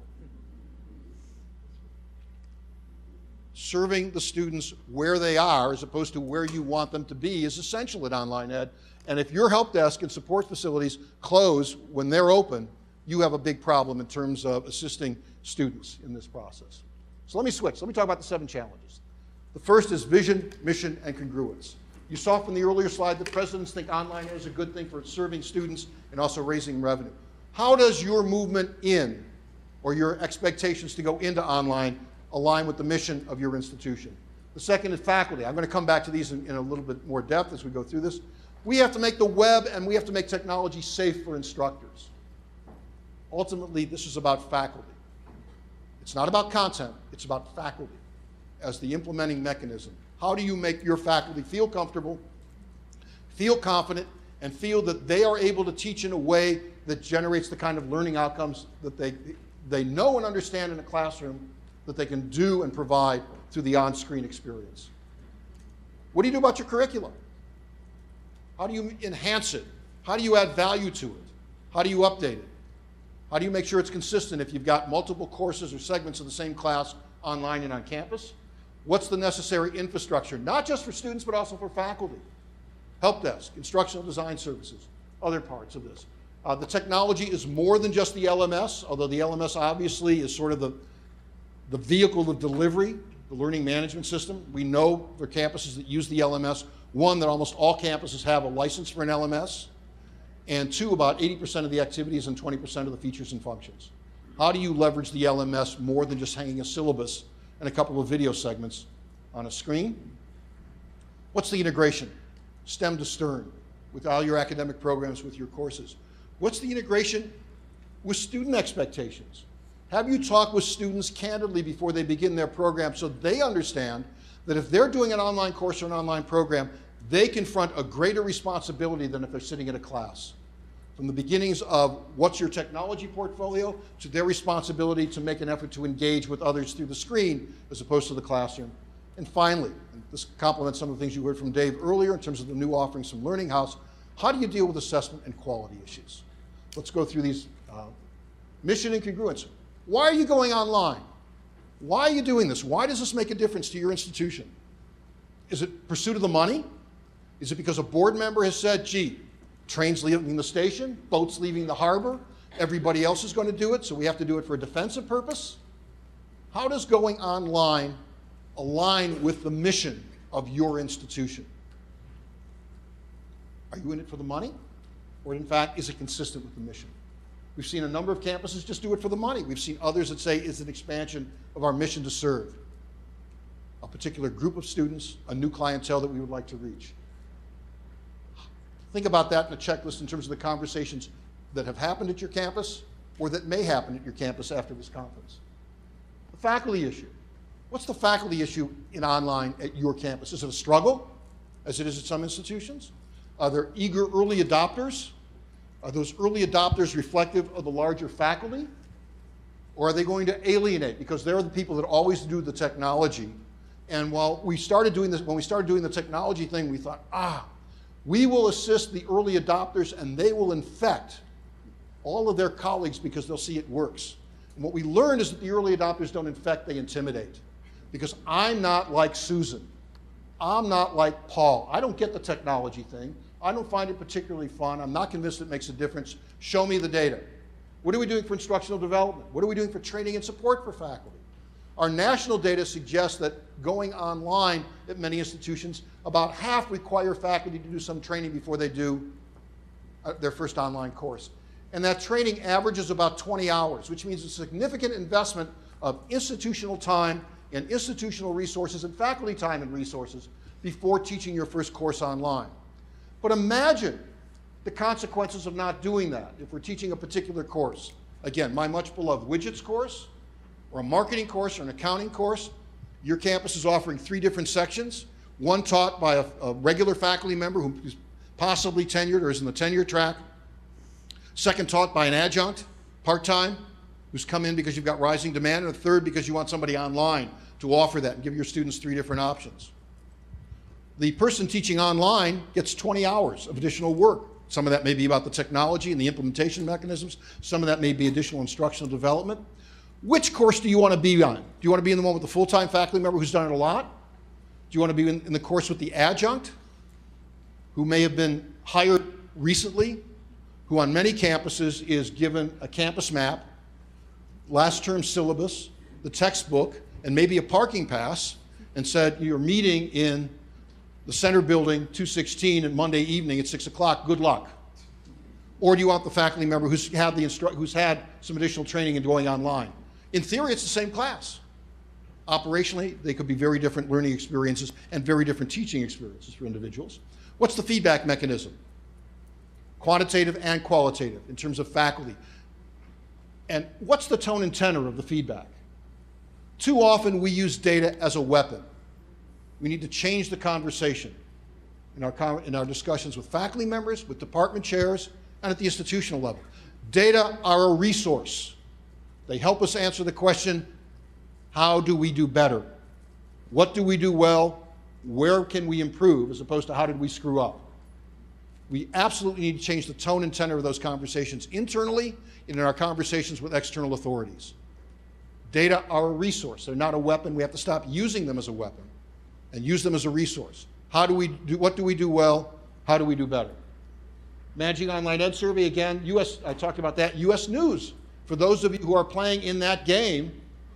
Serving the students where they are as opposed to where you want them to be is essential at online ed. And if your help desk and support facilities close when they're open, you have a big problem in terms of assisting students in this process. So let me switch. Let me talk about the 7 challenges. The first is vision, mission, and congruence. You saw from the earlier slide that presidents think online is a good thing for serving students and also raising revenue. How does your movement in, or your expectations to go into online, align with the mission of your institution? The second is faculty. I'm going to come back to these in a little bit more depth as we go through this. We have to make the web and we have to make technology safe for instructors. Ultimately, this is about faculty. It's not about content, it's about faculty as the implementing mechanism. How do you make your faculty feel comfortable, feel confident, and feel that they are able to teach in a way that generates the kind of learning outcomes that they know and understand in a classroom that they can do and provide through the on-screen experience? What do you do about your curriculum? How do you enhance it? How do you add value to it? How do you update it? How do you make sure it's consistent if you've got multiple courses or segments of the same class online and on campus? What's the necessary infrastructure, not just for students, but also for faculty? Help desk, instructional design services, other parts of this. The technology is more than just the LMS, although the LMS obviously is sort of the vehicle of delivery, the learning management system. We know there are campuses that use the LMS. One, that almost all campuses have a license for an LMS. And 2, about 80% of the activities and 20% of the features and functions. How do you leverage the LMS more than just hanging a syllabus and a couple of video segments on a screen? What's the integration, stem to stern, with all your academic programs, with your courses? What's the integration with student expectations? Have you talked with students candidly before they begin their program so they understand that if they're doing an online course or an online program, they confront a greater responsibility than if they're sitting in a class? From the beginnings of what's your technology portfolio to their responsibility to make an effort to engage with others through the screen as opposed to the classroom. And finally, and this complements some of the things you heard from Dave earlier in terms of the new offerings from Learning House, how do you deal with assessment and quality issues? Let's go through these. Mission and congruence. Why are you going online? Why are you doing this? Why does this make a difference to your institution? Is it pursuit of the money? Is it because a board member has said, gee, trains leaving the station, boats leaving the harbor, everybody else is going to do it, so we have to do it for a defensive purpose? How does going online align with the mission of your institution? Are you in it for the money? Or in fact, is it consistent with the mission? We've seen a number of campuses just do it for the money. We've seen others that say it's an expansion of our mission to serve a particular group of students, a new clientele that we would like to reach. Think about that in a checklist in terms of the conversations that have happened at your campus or that may happen at your campus after this conference. The faculty issue. What's the faculty issue in online at your campus? Is it a struggle, as it is at some institutions? Are there eager early adopters? Are those early adopters reflective of the larger faculty? Or are they going to alienate because they're the people that always do the technology? And while we started doing this, when we started doing the technology thing, we thought, we will assist the early adopters and they will infect all of their colleagues because they'll see it works. And what we learned is that the early adopters don't infect, they intimidate. Because I'm not like Susan. I'm not like Paul. I don't get the technology thing. I don't find it particularly fun. I'm not convinced it makes a difference. Show me the data. What are we doing for instructional development? What are we doing for training and support for faculty? Our national data suggests that going online at many institutions, about half require faculty to do some training before they do their first online course. And that training averages about 20 hours, which means a significant investment of institutional time and institutional resources and faculty time and resources before teaching your first course online. But imagine the consequences of not doing that if we're teaching a particular course. Again, my much beloved widgets course, or a marketing course, or an accounting course. Your campus is offering 3 different sections, one taught by a regular faculty member who's possibly tenured or is in the tenure track, second taught by an adjunct, part-time, who's come in because you've got rising demand, and a third because you want somebody online to offer that and give your students 3 different options. The person teaching online gets 20 hours of additional work. Some of that may be about the technology and the implementation mechanisms. Some of that may be additional instructional development. Which course do you want to be on? Do you want to be in the one with the full-time faculty member who's done it a lot? Do you want to be in the course with the adjunct, who may have been hired recently, who on many campuses is given a campus map, last term syllabus, the textbook, and maybe a parking pass, and said, you're meeting in the center building 216 on Monday evening at 6 o'clock, good luck. Or do you want the faculty member who's had some additional training and going online? In theory, it's the same class. Operationally, they could be very different learning experiences and very different teaching experiences for individuals. What's the feedback mechanism? Quantitative and qualitative in terms of faculty. And what's the tone and tenor of the feedback? Too often we use data as a weapon. We need to change the conversation in our discussions with faculty members, with department chairs, and at the institutional level. Data are a resource. They help us answer the question, how do we do better? What do we do well? Where can we improve, as opposed to how did we screw up? We absolutely need to change the tone and tenor of those conversations internally and in our conversations with external authorities. Data are a resource. They're not a weapon. We have to stop using them as a weapon and use them as a resource. What do we do well? How do we do better? Managing Online Ed Survey, again, I talked about that. US News, for those of you who are playing in that game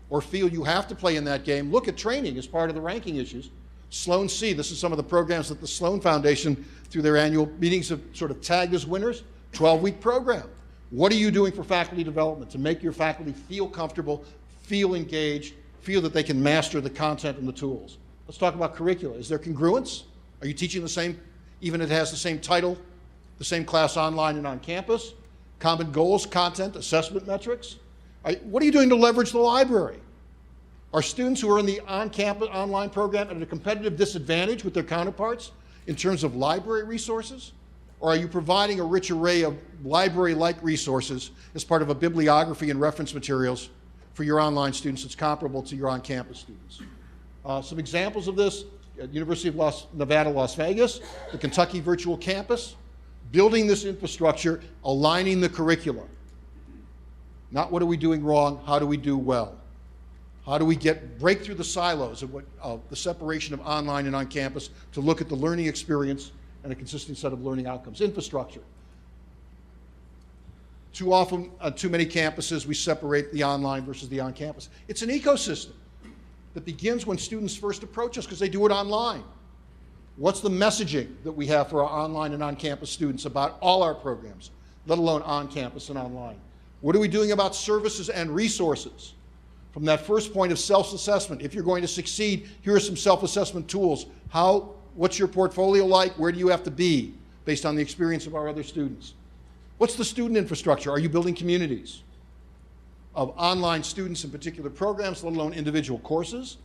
or feel you have to play in that game, look at training as part of the ranking issues. Sloan C, this is some of the programs that the Sloan Foundation, through their annual meetings, have sort of tagged as winners. 12-week program. What are you doing for faculty development to make your faculty feel comfortable, feel engaged, feel that they can master the content and the tools? Let's talk about curricula. Is there congruence? Are you teaching the same, even if it has the same title, the same class online and on campus? Common goals, content, assessment metrics? What are you doing to leverage the library? Are students who are in the on-campus online program at a competitive disadvantage with their counterparts in terms of library resources? Or are you providing a rich array of library-like resources as part of a bibliography and reference materials for your online students that's comparable to your on-campus students? Some examples of this, at University of Nevada, Las Vegas, the Kentucky Virtual Campus, building this infrastructure, aligning the curriculum. Not what are we doing wrong, how do we do well? How do we break through the silos of the separation of online and on campus to look at the learning experience and a consistent set of learning outcomes? Infrastructure. Too often, on too many campuses, we separate the online versus the on-campus. It's an ecosystem that begins when students first approach us because they do it online. What's the messaging that we have for our online and on-campus students about all our programs, let alone on-campus and online? What are we doing about services and resources? From that first point of self-assessment, if you're going to succeed, here are some self-assessment tools. What's your portfolio like? Where do you have to be based on the experience of our other students? What's the student infrastructure? Are you building communities of online students in particular programs, let alone individual courses?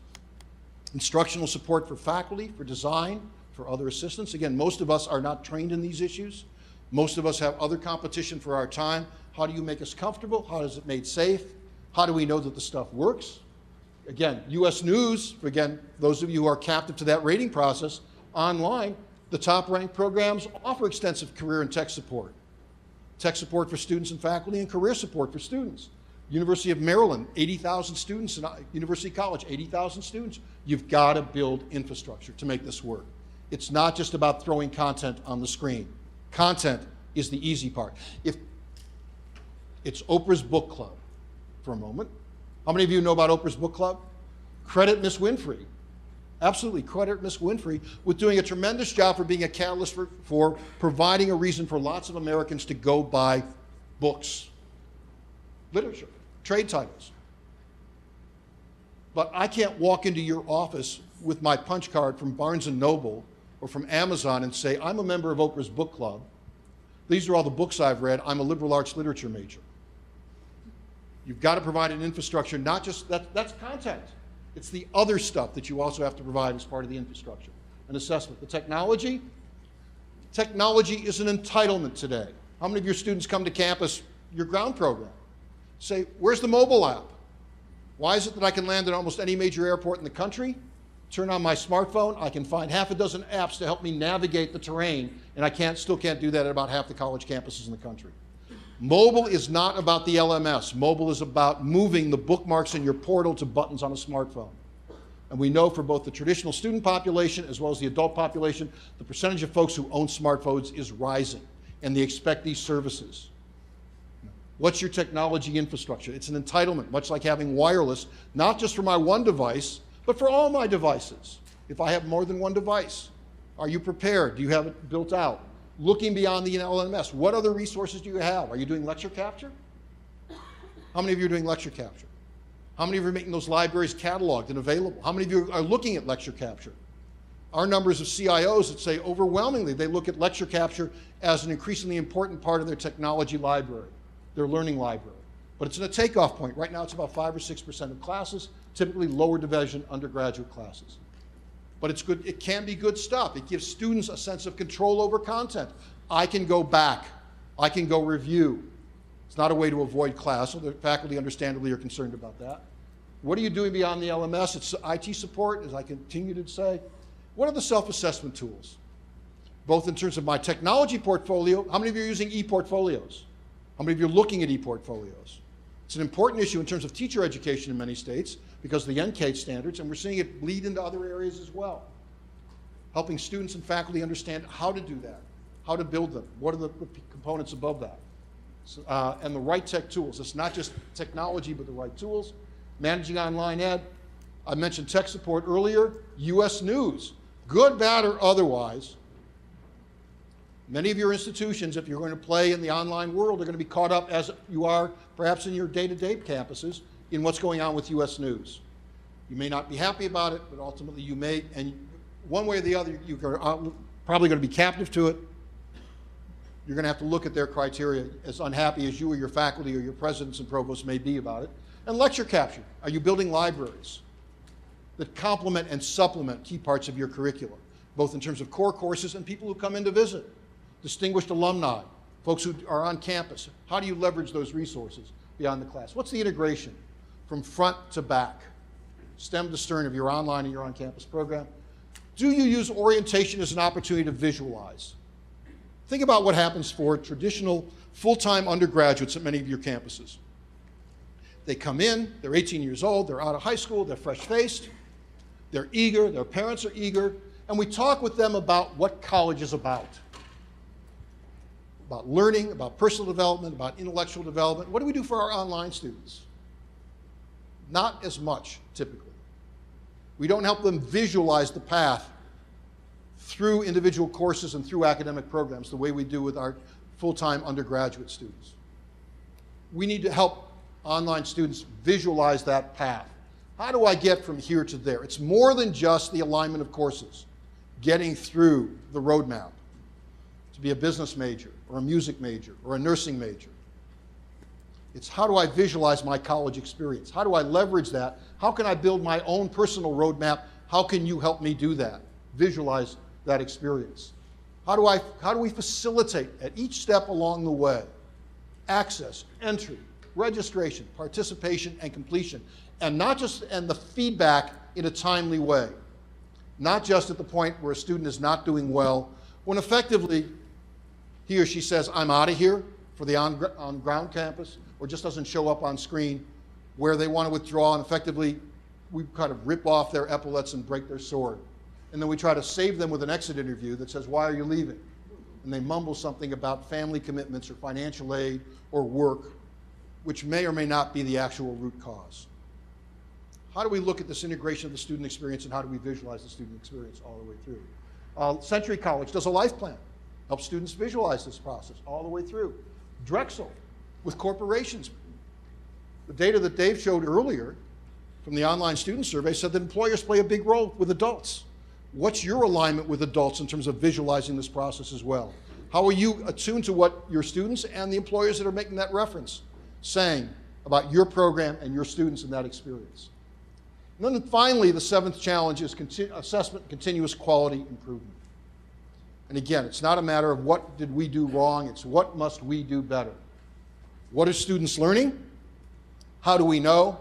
Instructional support for faculty, for design, for other assistants. Again, most of us are not trained in these issues. Most of us have other competition for our time. How do you make us comfortable? How is it made safe? How do we know that the stuff works? Again, US News, again, those of you who are captive to that rating process, online, the top-ranked programs offer extensive career and tech support. Tech support for students and faculty and career support for students. University of Maryland, 80,000 students, and University College, 80,000 students. You've got to build infrastructure to make this work. It's not just about throwing content on the screen. Content is the easy part. If it's Oprah's Book Club for a moment. How many of you know about Oprah's Book Club? Credit Miss Winfrey. Absolutely, credit Miss Winfrey with doing a tremendous job for being a catalyst for providing a reason for lots of Americans to go buy books, literature, trade titles. But I can't walk into your office with my punch card from Barnes & Noble or from Amazon and say, I'm a member of Oprah's Book Club. These are all the books I've read. I'm a liberal arts literature major. You've got to provide an infrastructure, not just, that's content. It's the other stuff that you also have to provide as part of the infrastructure. An assessment. The technology is an entitlement today. How many of your students come to campus, your ground program, say, where's the mobile app? Why is it that I can land at almost any major airport in the country, turn on my smartphone, I can find half a dozen apps to help me navigate the terrain, and I still can't do that at about half the college campuses in the country. Mobile is not about the LMS. Mobile is about moving the bookmarks in your portal to buttons on a smartphone. And we know for both the traditional student population as well as the adult population, the percentage of folks who own smartphones is rising. and they expect these services. What's your technology infrastructure? It's an entitlement, much like having wireless, not just for my one device, but for all my devices. If I have more than one device, are you prepared? Do you have it built out? Looking beyond the LMS, what other resources do you have? Are you doing lecture capture? How many of you are doing lecture capture? How many of you are making those libraries cataloged and available? How many of you are looking at lecture capture? Our numbers of CIOs that say overwhelmingly they look at lecture capture as an increasingly important part of their technology library, their learning library. But it's in a takeoff point. Right now it's about 5 or 6% of classes, typically lower division undergraduate classes. But it's good. It can be good stuff. It gives students a sense of control over content. I can go back. I can go review. It's not a way to avoid class, so the faculty understandably are concerned about that. What are you doing beyond the LMS? It's IT support, as I continue to say. What are the self-assessment tools? Both in terms of my technology portfolio, how many of you are using e-portfolios? How many of you are looking at e-portfolios? It's an important issue in terms of teacher education in many states because of the NCATE standards, and we're seeing it bleed into other areas as well. Helping students and faculty understand how to do that, how to build them, what are the components above that, and the right tech tools. It's not just technology, but the right tools. Managing online ed. I mentioned tech support earlier. U.S. News, good, bad, or otherwise. Many of your institutions, if you're going to play in the online world, are going to be caught up, as you are perhaps in your day-to-day campuses, in what's going on with U.S. News. You may not be happy about it, but ultimately you may, and one way or the other, you're probably going to be captive to it. You're going to have to look at their criteria, as unhappy as you or your faculty or your presidents and provosts may be about it. And lecture capture. Are you building libraries that complement and supplement key parts of your curriculum, both in terms of core courses and people who come in to visit? Distinguished alumni, folks who are on campus. How do you leverage those resources beyond the class? What's the integration from front to back, stem to stern of your online and your on-campus program? Do you use orientation as an opportunity to visualize? Think about what happens for traditional full-time undergraduates at many of your campuses. They come in, they're 18 years old, they're out of high school, they're fresh-faced, they're eager, their parents are eager, and we talk with them about what college is about learning, about personal development, about intellectual development. What do we do for our online students? Not as much, typically. We don't help them visualize the path through individual courses and through academic programs the way we do with our full-time undergraduate students. We need to help online students visualize that path. How do I get from here to there? It's more than just the alignment of courses, getting through the roadmap to be a business major or a music major or a nursing major. It's how do I visualize my college experience? How do I leverage that? How can I build my own personal roadmap? How can you help me do that? Visualize that experience. How do we facilitate at each step along the way? Access, entry, registration, participation, and completion. And the feedback in a timely way. Not just at the point where a student is not doing well, when effectively he or she says, I'm out of here for the on-ground campus, or just doesn't show up on screen, where they want to withdraw, and effectively we kind of rip off their epaulets and break their sword. And then we try to save them with an exit interview that says, why are you leaving? And they mumble something about family commitments or financial aid or work, which may or may not be the actual root cause. How do we look at this integration of the student experience, and how do we visualize the student experience all the way through? Century College does a life plan, helps students visualize this process all the way through. Drexel, with corporations. The data that Dave showed earlier from the online student survey said that employers play a big role with adults. What's your alignment with adults in terms of visualizing this process as well? How are you attuned to what your students and the employers that are making that reference saying about your program and your students in that experience? And then finally, the seventh challenge is assessment, continuous quality improvement. And again, it's not a matter of what did we do wrong, it's what must we do better. What are students learning? How do we know?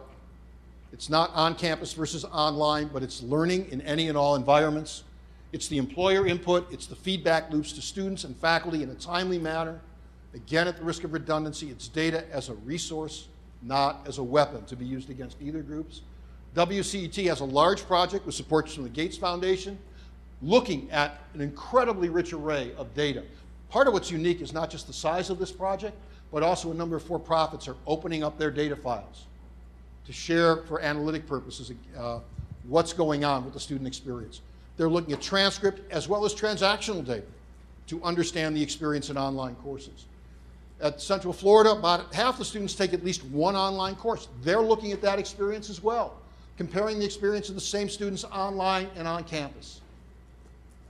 It's not on campus versus online, but it's learning in any and all environments. It's the employer input, it's the feedback loops to students and faculty in a timely manner. Again, at the risk of redundancy, it's data as a resource, not as a weapon to be used against either groups. WCET has a large project with support from the Gates Foundation, looking at an incredibly rich array of data. Part of what's unique is not just the size of this project, but also a number of for-profits are opening up their data files to share for analytic purposes what's going on with the student experience. They're looking at transcript as well as transactional data to understand the experience in online courses. At Central Florida, about half the students take at least one online course. They're looking at that experience as well, comparing the experience of the same students online and on campus.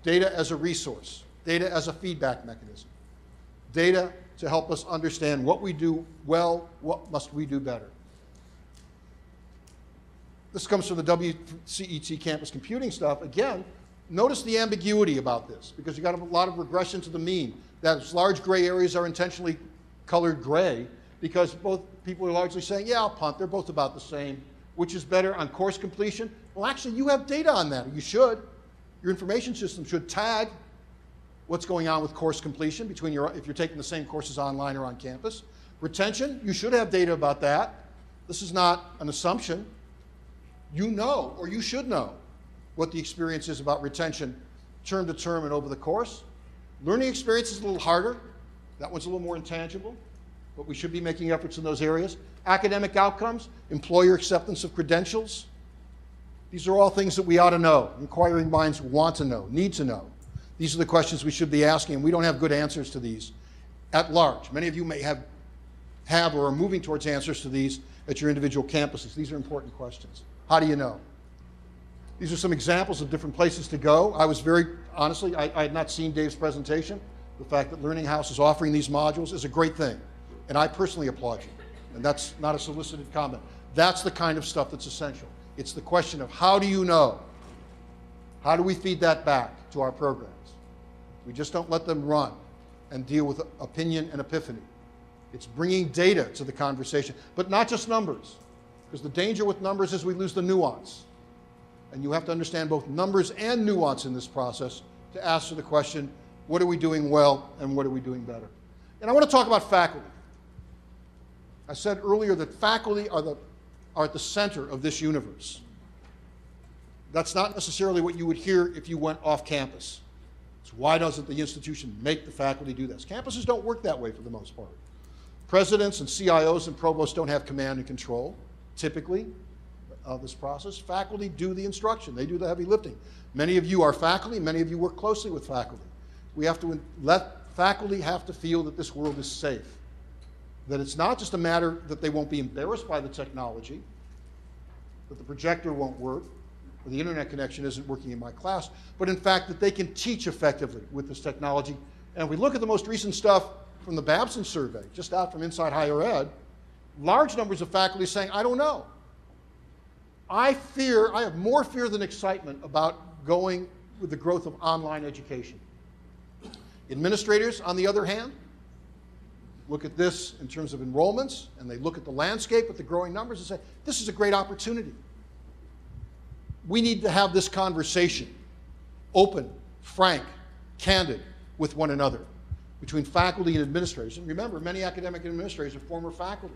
Data as a resource, data as a feedback mechanism, data to help us understand what we do well, what must we do better. This comes from the WCET campus computing stuff. Again, notice the ambiguity about this, because you got a lot of regression to the mean. Those large gray areas are intentionally colored gray because both people are largely saying, yeah, I'll punt, they're both about the same. Which is better on course completion? Well, actually, you have data on that. You should. Your information system should tag what's going on with course completion between if you're taking the same courses online or on campus. Retention, you should have data about that. This is not an assumption. You know, or you should know, what the experience is about retention term to term and over the course. Learning experience is a little harder. That one's a little more intangible, but we should be making efforts in those areas. Academic outcomes, employer acceptance of credentials. These are all things that we ought to know. Inquiring minds want to know, need to know. These are the questions we should be asking, and we don't have good answers to these at large. Many of you may have or are moving towards answers to these at your individual campuses. These are important questions. How do you know? These are some examples of different places to go. I was very, honestly, I had not seen Dave's presentation. The fact that Learning House is offering these modules is a great thing, and I personally applaud you. And that's not a solicited comment. That's the kind of stuff that's essential. It's the question of how do you know? How do we feed that back to our programs? We just don't let them run and deal with opinion and epiphany. It's bringing data to the conversation, but not just numbers, because the danger with numbers is we lose the nuance. And you have to understand both numbers and nuance in this process to answer the question, what are we doing well and what are we doing better? And I want to talk about faculty. I said earlier that faculty are at the center of this universe. That's not necessarily what you would hear if you went off campus. So why doesn't the institution make the faculty do this? Campuses don't work that way for the most part. Presidents and CIOs and provosts don't have command and control, typically, of this process. Faculty do the instruction. They do the heavy lifting. Many of you are faculty. Many of you work closely with faculty. We have to let faculty have to feel that this world is safe, that it's not just a matter that they won't be embarrassed by the technology, that the projector won't work, or the internet connection isn't working in my class, but in fact that they can teach effectively with this technology. And if we look at the most recent stuff from the Babson survey, just out from Inside Higher Ed, large numbers of faculty saying, I don't know. I have more fear than excitement about going with the growth of online education. Administrators, on the other hand, look at this in terms of enrollments, and they look at the landscape with the growing numbers and say, this is a great opportunity. We need to have this conversation, open, frank, candid with one another, between faculty and administrators. And remember, many academic administrators are former faculty.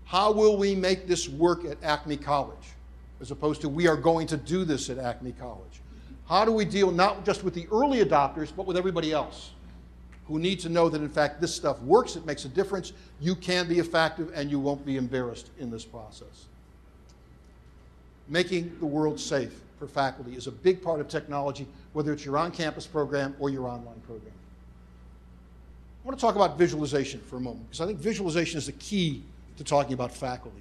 How will we make this work at Acme College, as opposed to we are going to do this at Acme College? How do we deal not just with the early adopters, but with everybody else who need to know that, in fact, this stuff works, it makes a difference, you can be effective, and you won't be embarrassed in this process. Making the world safe for faculty is a big part of technology, whether it's your on-campus program or your online program. I want to talk about visualization for a moment, because I think visualization is the key to talking about faculty.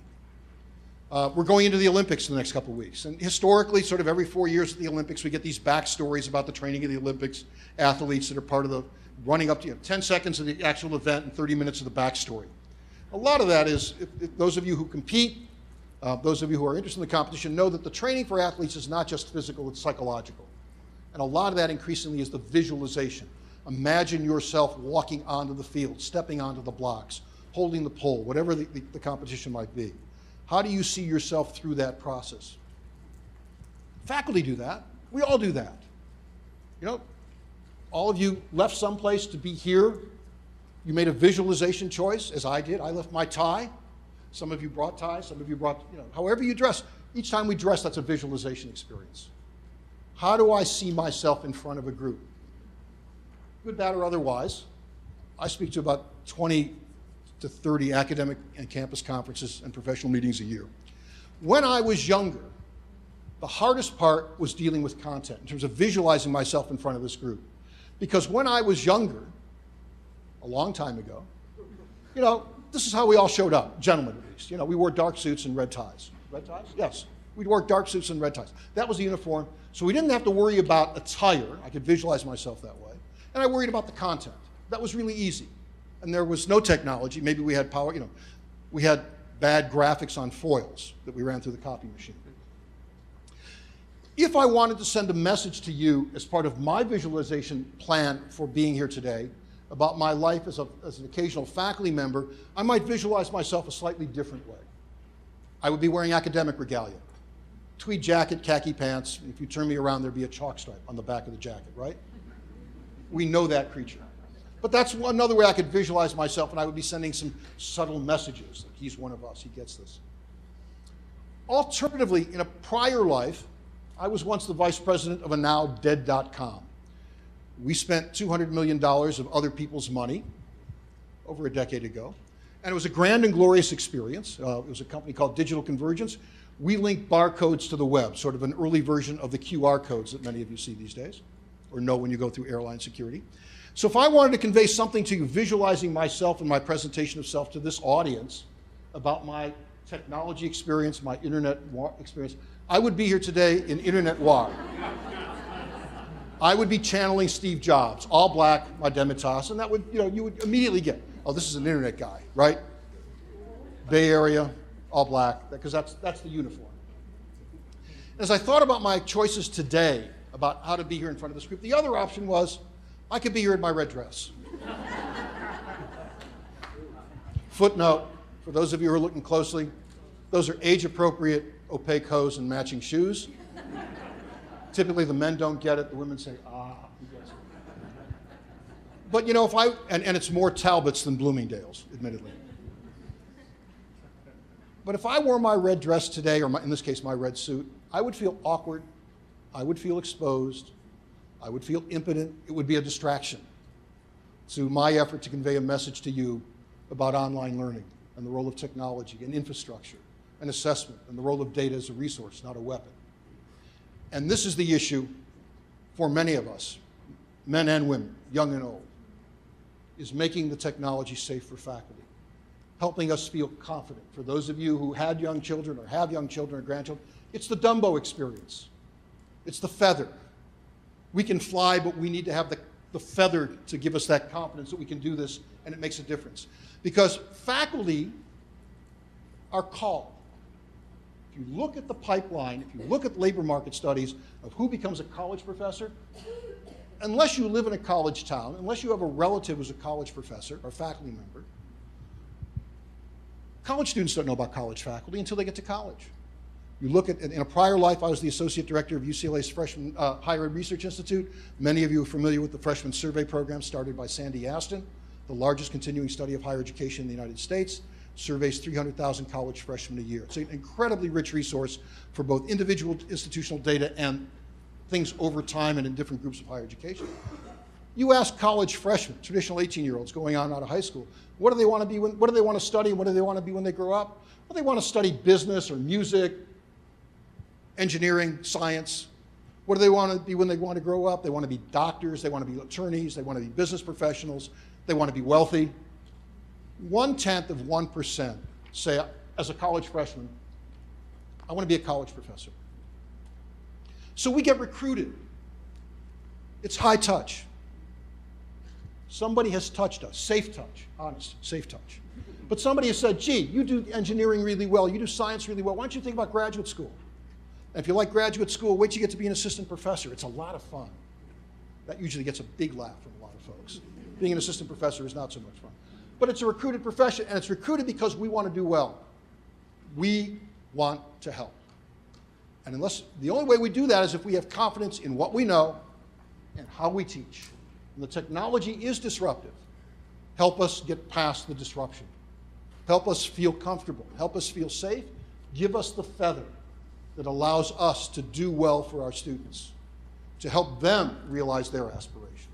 We're going into the Olympics in the next couple of weeks. And historically, sort of every 4 years at the Olympics, we get these backstories about the training of the Olympics athletes that are part of the running up to 10 seconds of the actual event and 30 minutes of the backstory. A lot of that is, if those of you who compete, those of you who are interested in the competition know that the training for athletes is not just physical, it's psychological. And a lot of that increasingly is the visualization. Imagine yourself walking onto the field, stepping onto the blocks, holding the pole, whatever the competition might be. How do you see yourself through that process? Faculty do that. We all do that. You know, all of you left someplace to be here. You made a visualization choice, as I did. I left my tie. Some of you brought ties. Some of you brought, however you dress. Each time we dress, that's a visualization experience. How do I see myself in front of a group? Good, bad, or otherwise. I speak to about 20 to 30 academic and campus conferences and professional meetings a year. When I was younger, the hardest part was dealing with content in terms of visualizing myself in front of this group. Because when I was younger, a long time ago, you know, this is how we all showed up, gentlemen at least. You know, we wore dark suits and red ties. Red ties? Yes. We'd wear dark suits and red ties. That was the uniform. So we didn't have to worry about attire. I could visualize myself that way. And I worried about the content. That was really easy. And there was no technology. Maybe we had power, you know, we had bad graphics on foils that we ran through the copy machine. If I wanted to send a message to you as part of my visualization plan for being here today about my life as an occasional faculty member, I might visualize myself a slightly different way. I would be wearing academic regalia, tweed jacket, khaki pants. If you turn me around, there'd be a chalk stripe on the back of the jacket, right? We know that creature. But that's another way I could visualize myself, and I would be sending some subtle messages. Like, he's one of us, he gets this. Alternatively, in a prior life, I was once the vice president of a now dead.com. We spent $200 million of other people's money over a decade ago, and it was a grand and glorious experience. It was a company called Digital Convergence. We linked barcodes to the web, sort of an early version of the QR codes that many of you see these days, or know when you go through airline security. So if I wanted to convey something to you, visualizing myself and my presentation of self to this audience about my technology experience, my internet experience, I would be here today in internet noir. I would be channeling Steve Jobs, all black, my demitasse, and that would, you know, you would immediately get, oh, this is an internet guy, right? Bay Area, all black, because that's the uniform. As I thought about my choices today about how to be here in front of this group, the other option was I could be here in my red dress. Footnote, for those of you who are looking closely, those are age-appropriate opaque hose and matching shoes. Typically, the men don't get it. The women say, ah, who gets it? But, you know, if and it's more Talbots than Bloomingdale's, admittedly. But if I wore my red dress today, or in this case, my red suit, I would feel awkward. I would feel exposed. I would feel impotent. It would be a distraction to my effort to convey a message to you about online learning and the role of technology and infrastructure and assessment and the role of data as a resource, not a weapon. And this is the issue for many of us, men and women, young and old, is making the technology safe for faculty, helping us feel confident. For those of you who had young children or have young children or grandchildren, it's the Dumbo experience. It's the feather. We can fly, but we need to have the feather to give us that confidence that we can do this, and it makes a difference. Because faculty are called. If you look at the pipeline, if you look at labor market studies of who becomes a college professor, unless you live in a college town, unless you have a relative who's a college professor or faculty member, college students don't know about college faculty until they get to college. You look at, in a prior life, I was the associate director of UCLA's Freshman Higher Ed Research Institute. Many of you are familiar with the freshman survey program started by Sandy Aston, the largest continuing study of higher education in the United States. Surveys 300,000 college freshmen a year. It's an incredibly rich resource for both individual institutional data and things over time and in different groups of higher education. You ask college freshmen, traditional 18-year-olds going on out of high school, what do they want to be, what do they want to study, what do they want to be when they grow up? Well, they want to study business or music, engineering, science. What do they want to be when they want to grow up? They want to be doctors, they want to be attorneys, they want to be business professionals, they want to be wealthy. 0.1% say, as a college freshman, I want to be a college professor. So we get recruited. It's high touch. Somebody has touched us, safe touch, honest, safe touch. But somebody has said, gee, you do engineering really well, you do science really well, why don't you think about graduate school? And if you like graduate school, wait till you get to be an assistant professor. It's a lot of fun. That usually gets a big laugh from a lot of folks. Being an assistant professor is not so much fun. But it's a recruited profession, and it's recruited because we want to do well. We want to help. And the only way we do that is if we have confidence in what we know and how we teach. And the technology is disruptive. Help us get past the disruption. Help us feel comfortable. Help us feel safe. Give us the feather that allows us to do well for our students, to help them realize their aspirations.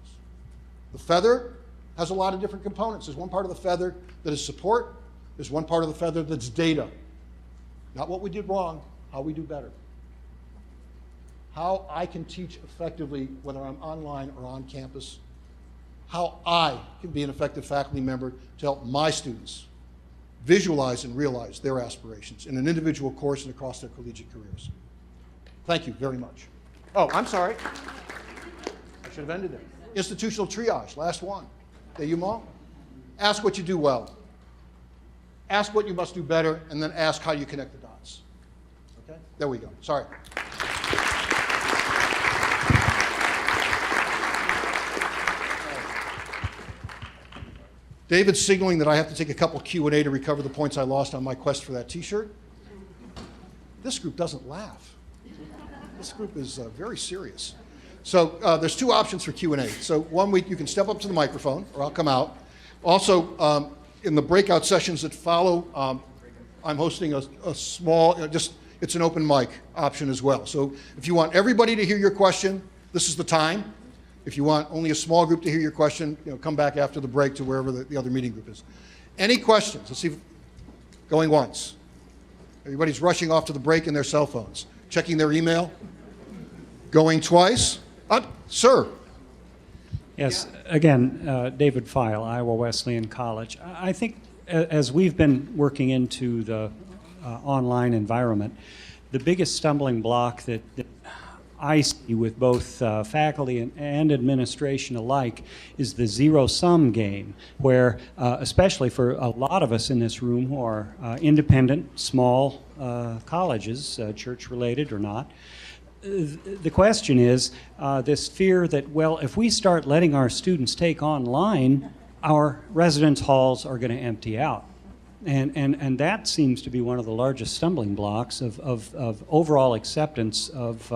The feather has a lot of different components. There's one part of the feather that is support. There's one part of the feather that's data. Not what we did wrong, how we do better. How I can teach effectively, whether I'm online or on campus. How I can be an effective faculty member to help my students visualize and realize their aspirations in an individual course and across their collegiate careers. Thank you very much. Oh, I'm sorry. I should have ended there. Institutional triage, last one. Denouement. Ask what you do well. Ask what you must do better, and then ask how you connect the dots. Okay? There we go. Sorry. David's signaling that I have to take a couple Q&A to recover the points I lost on my quest for that T-shirt. This group doesn't laugh. This group is very serious. So there's two options for Q&A. So one week you can step up to the microphone, or I'll come out. Also, in the breakout sessions that follow, I'm hosting a small, it's an open mic option as well. So if you want everybody to hear your question, this is the time. If you want only a small group to hear your question, come back after the break to wherever the other meeting group is. Any questions? Let's see. Going once. Everybody's rushing off to the break in their cell phones, checking their email. Going twice. Sir. Yes, again, David Feil, Iowa Wesleyan College. I think as we've been working into the online environment, the biggest stumbling block that I see with both faculty and administration alike is the zero-sum game, where, especially for a lot of us in this room who are independent, small colleges, church-related or not, the question is this fear that, well, if we start letting our students take online, our residence halls are going to empty out. And that seems to be one of the largest stumbling blocks of overall acceptance of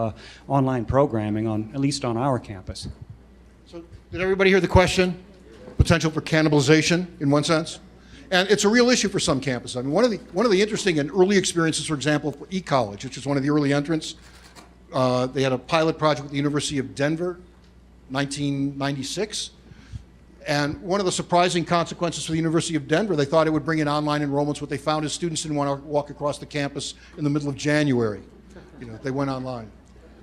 online programming, at least on our campus. So did everybody hear the question? Potential for cannibalization, in one sense? And it's a real issue for some campuses. I mean, one of the interesting and early experiences, for example, for eCollege, which is one of the early entrants, they had a pilot project with the University of Denver, 1996. And one of the surprising consequences for the University of Denver, they thought it would bring in online enrollments. What they found is students didn't want to walk across the campus in the middle of January. They went online.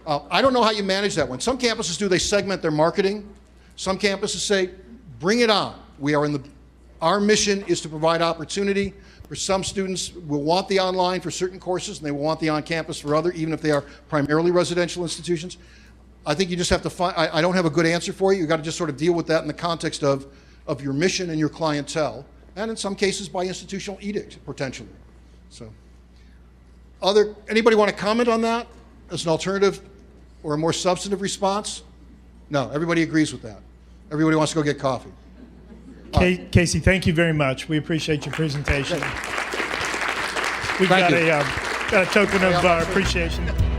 I don't know how you manage that one. Some campuses do, they segment their marketing. Some campuses say, bring it on. Our mission is to provide opportunity for some students will want the online for certain courses, and they will want the on-campus for other, even if they are primarily residential institutions. I think you just have to find, I don't have a good answer for you. You've got to just sort of deal with that in the context of your mission and your clientele, and in some cases by institutional edict, potentially. So, anybody want to comment on that as an alternative or a more substantive response? No, everybody agrees with that. Everybody wants to go get coffee. Casey, thank you very much. We appreciate your presentation. We've got a token of appreciation.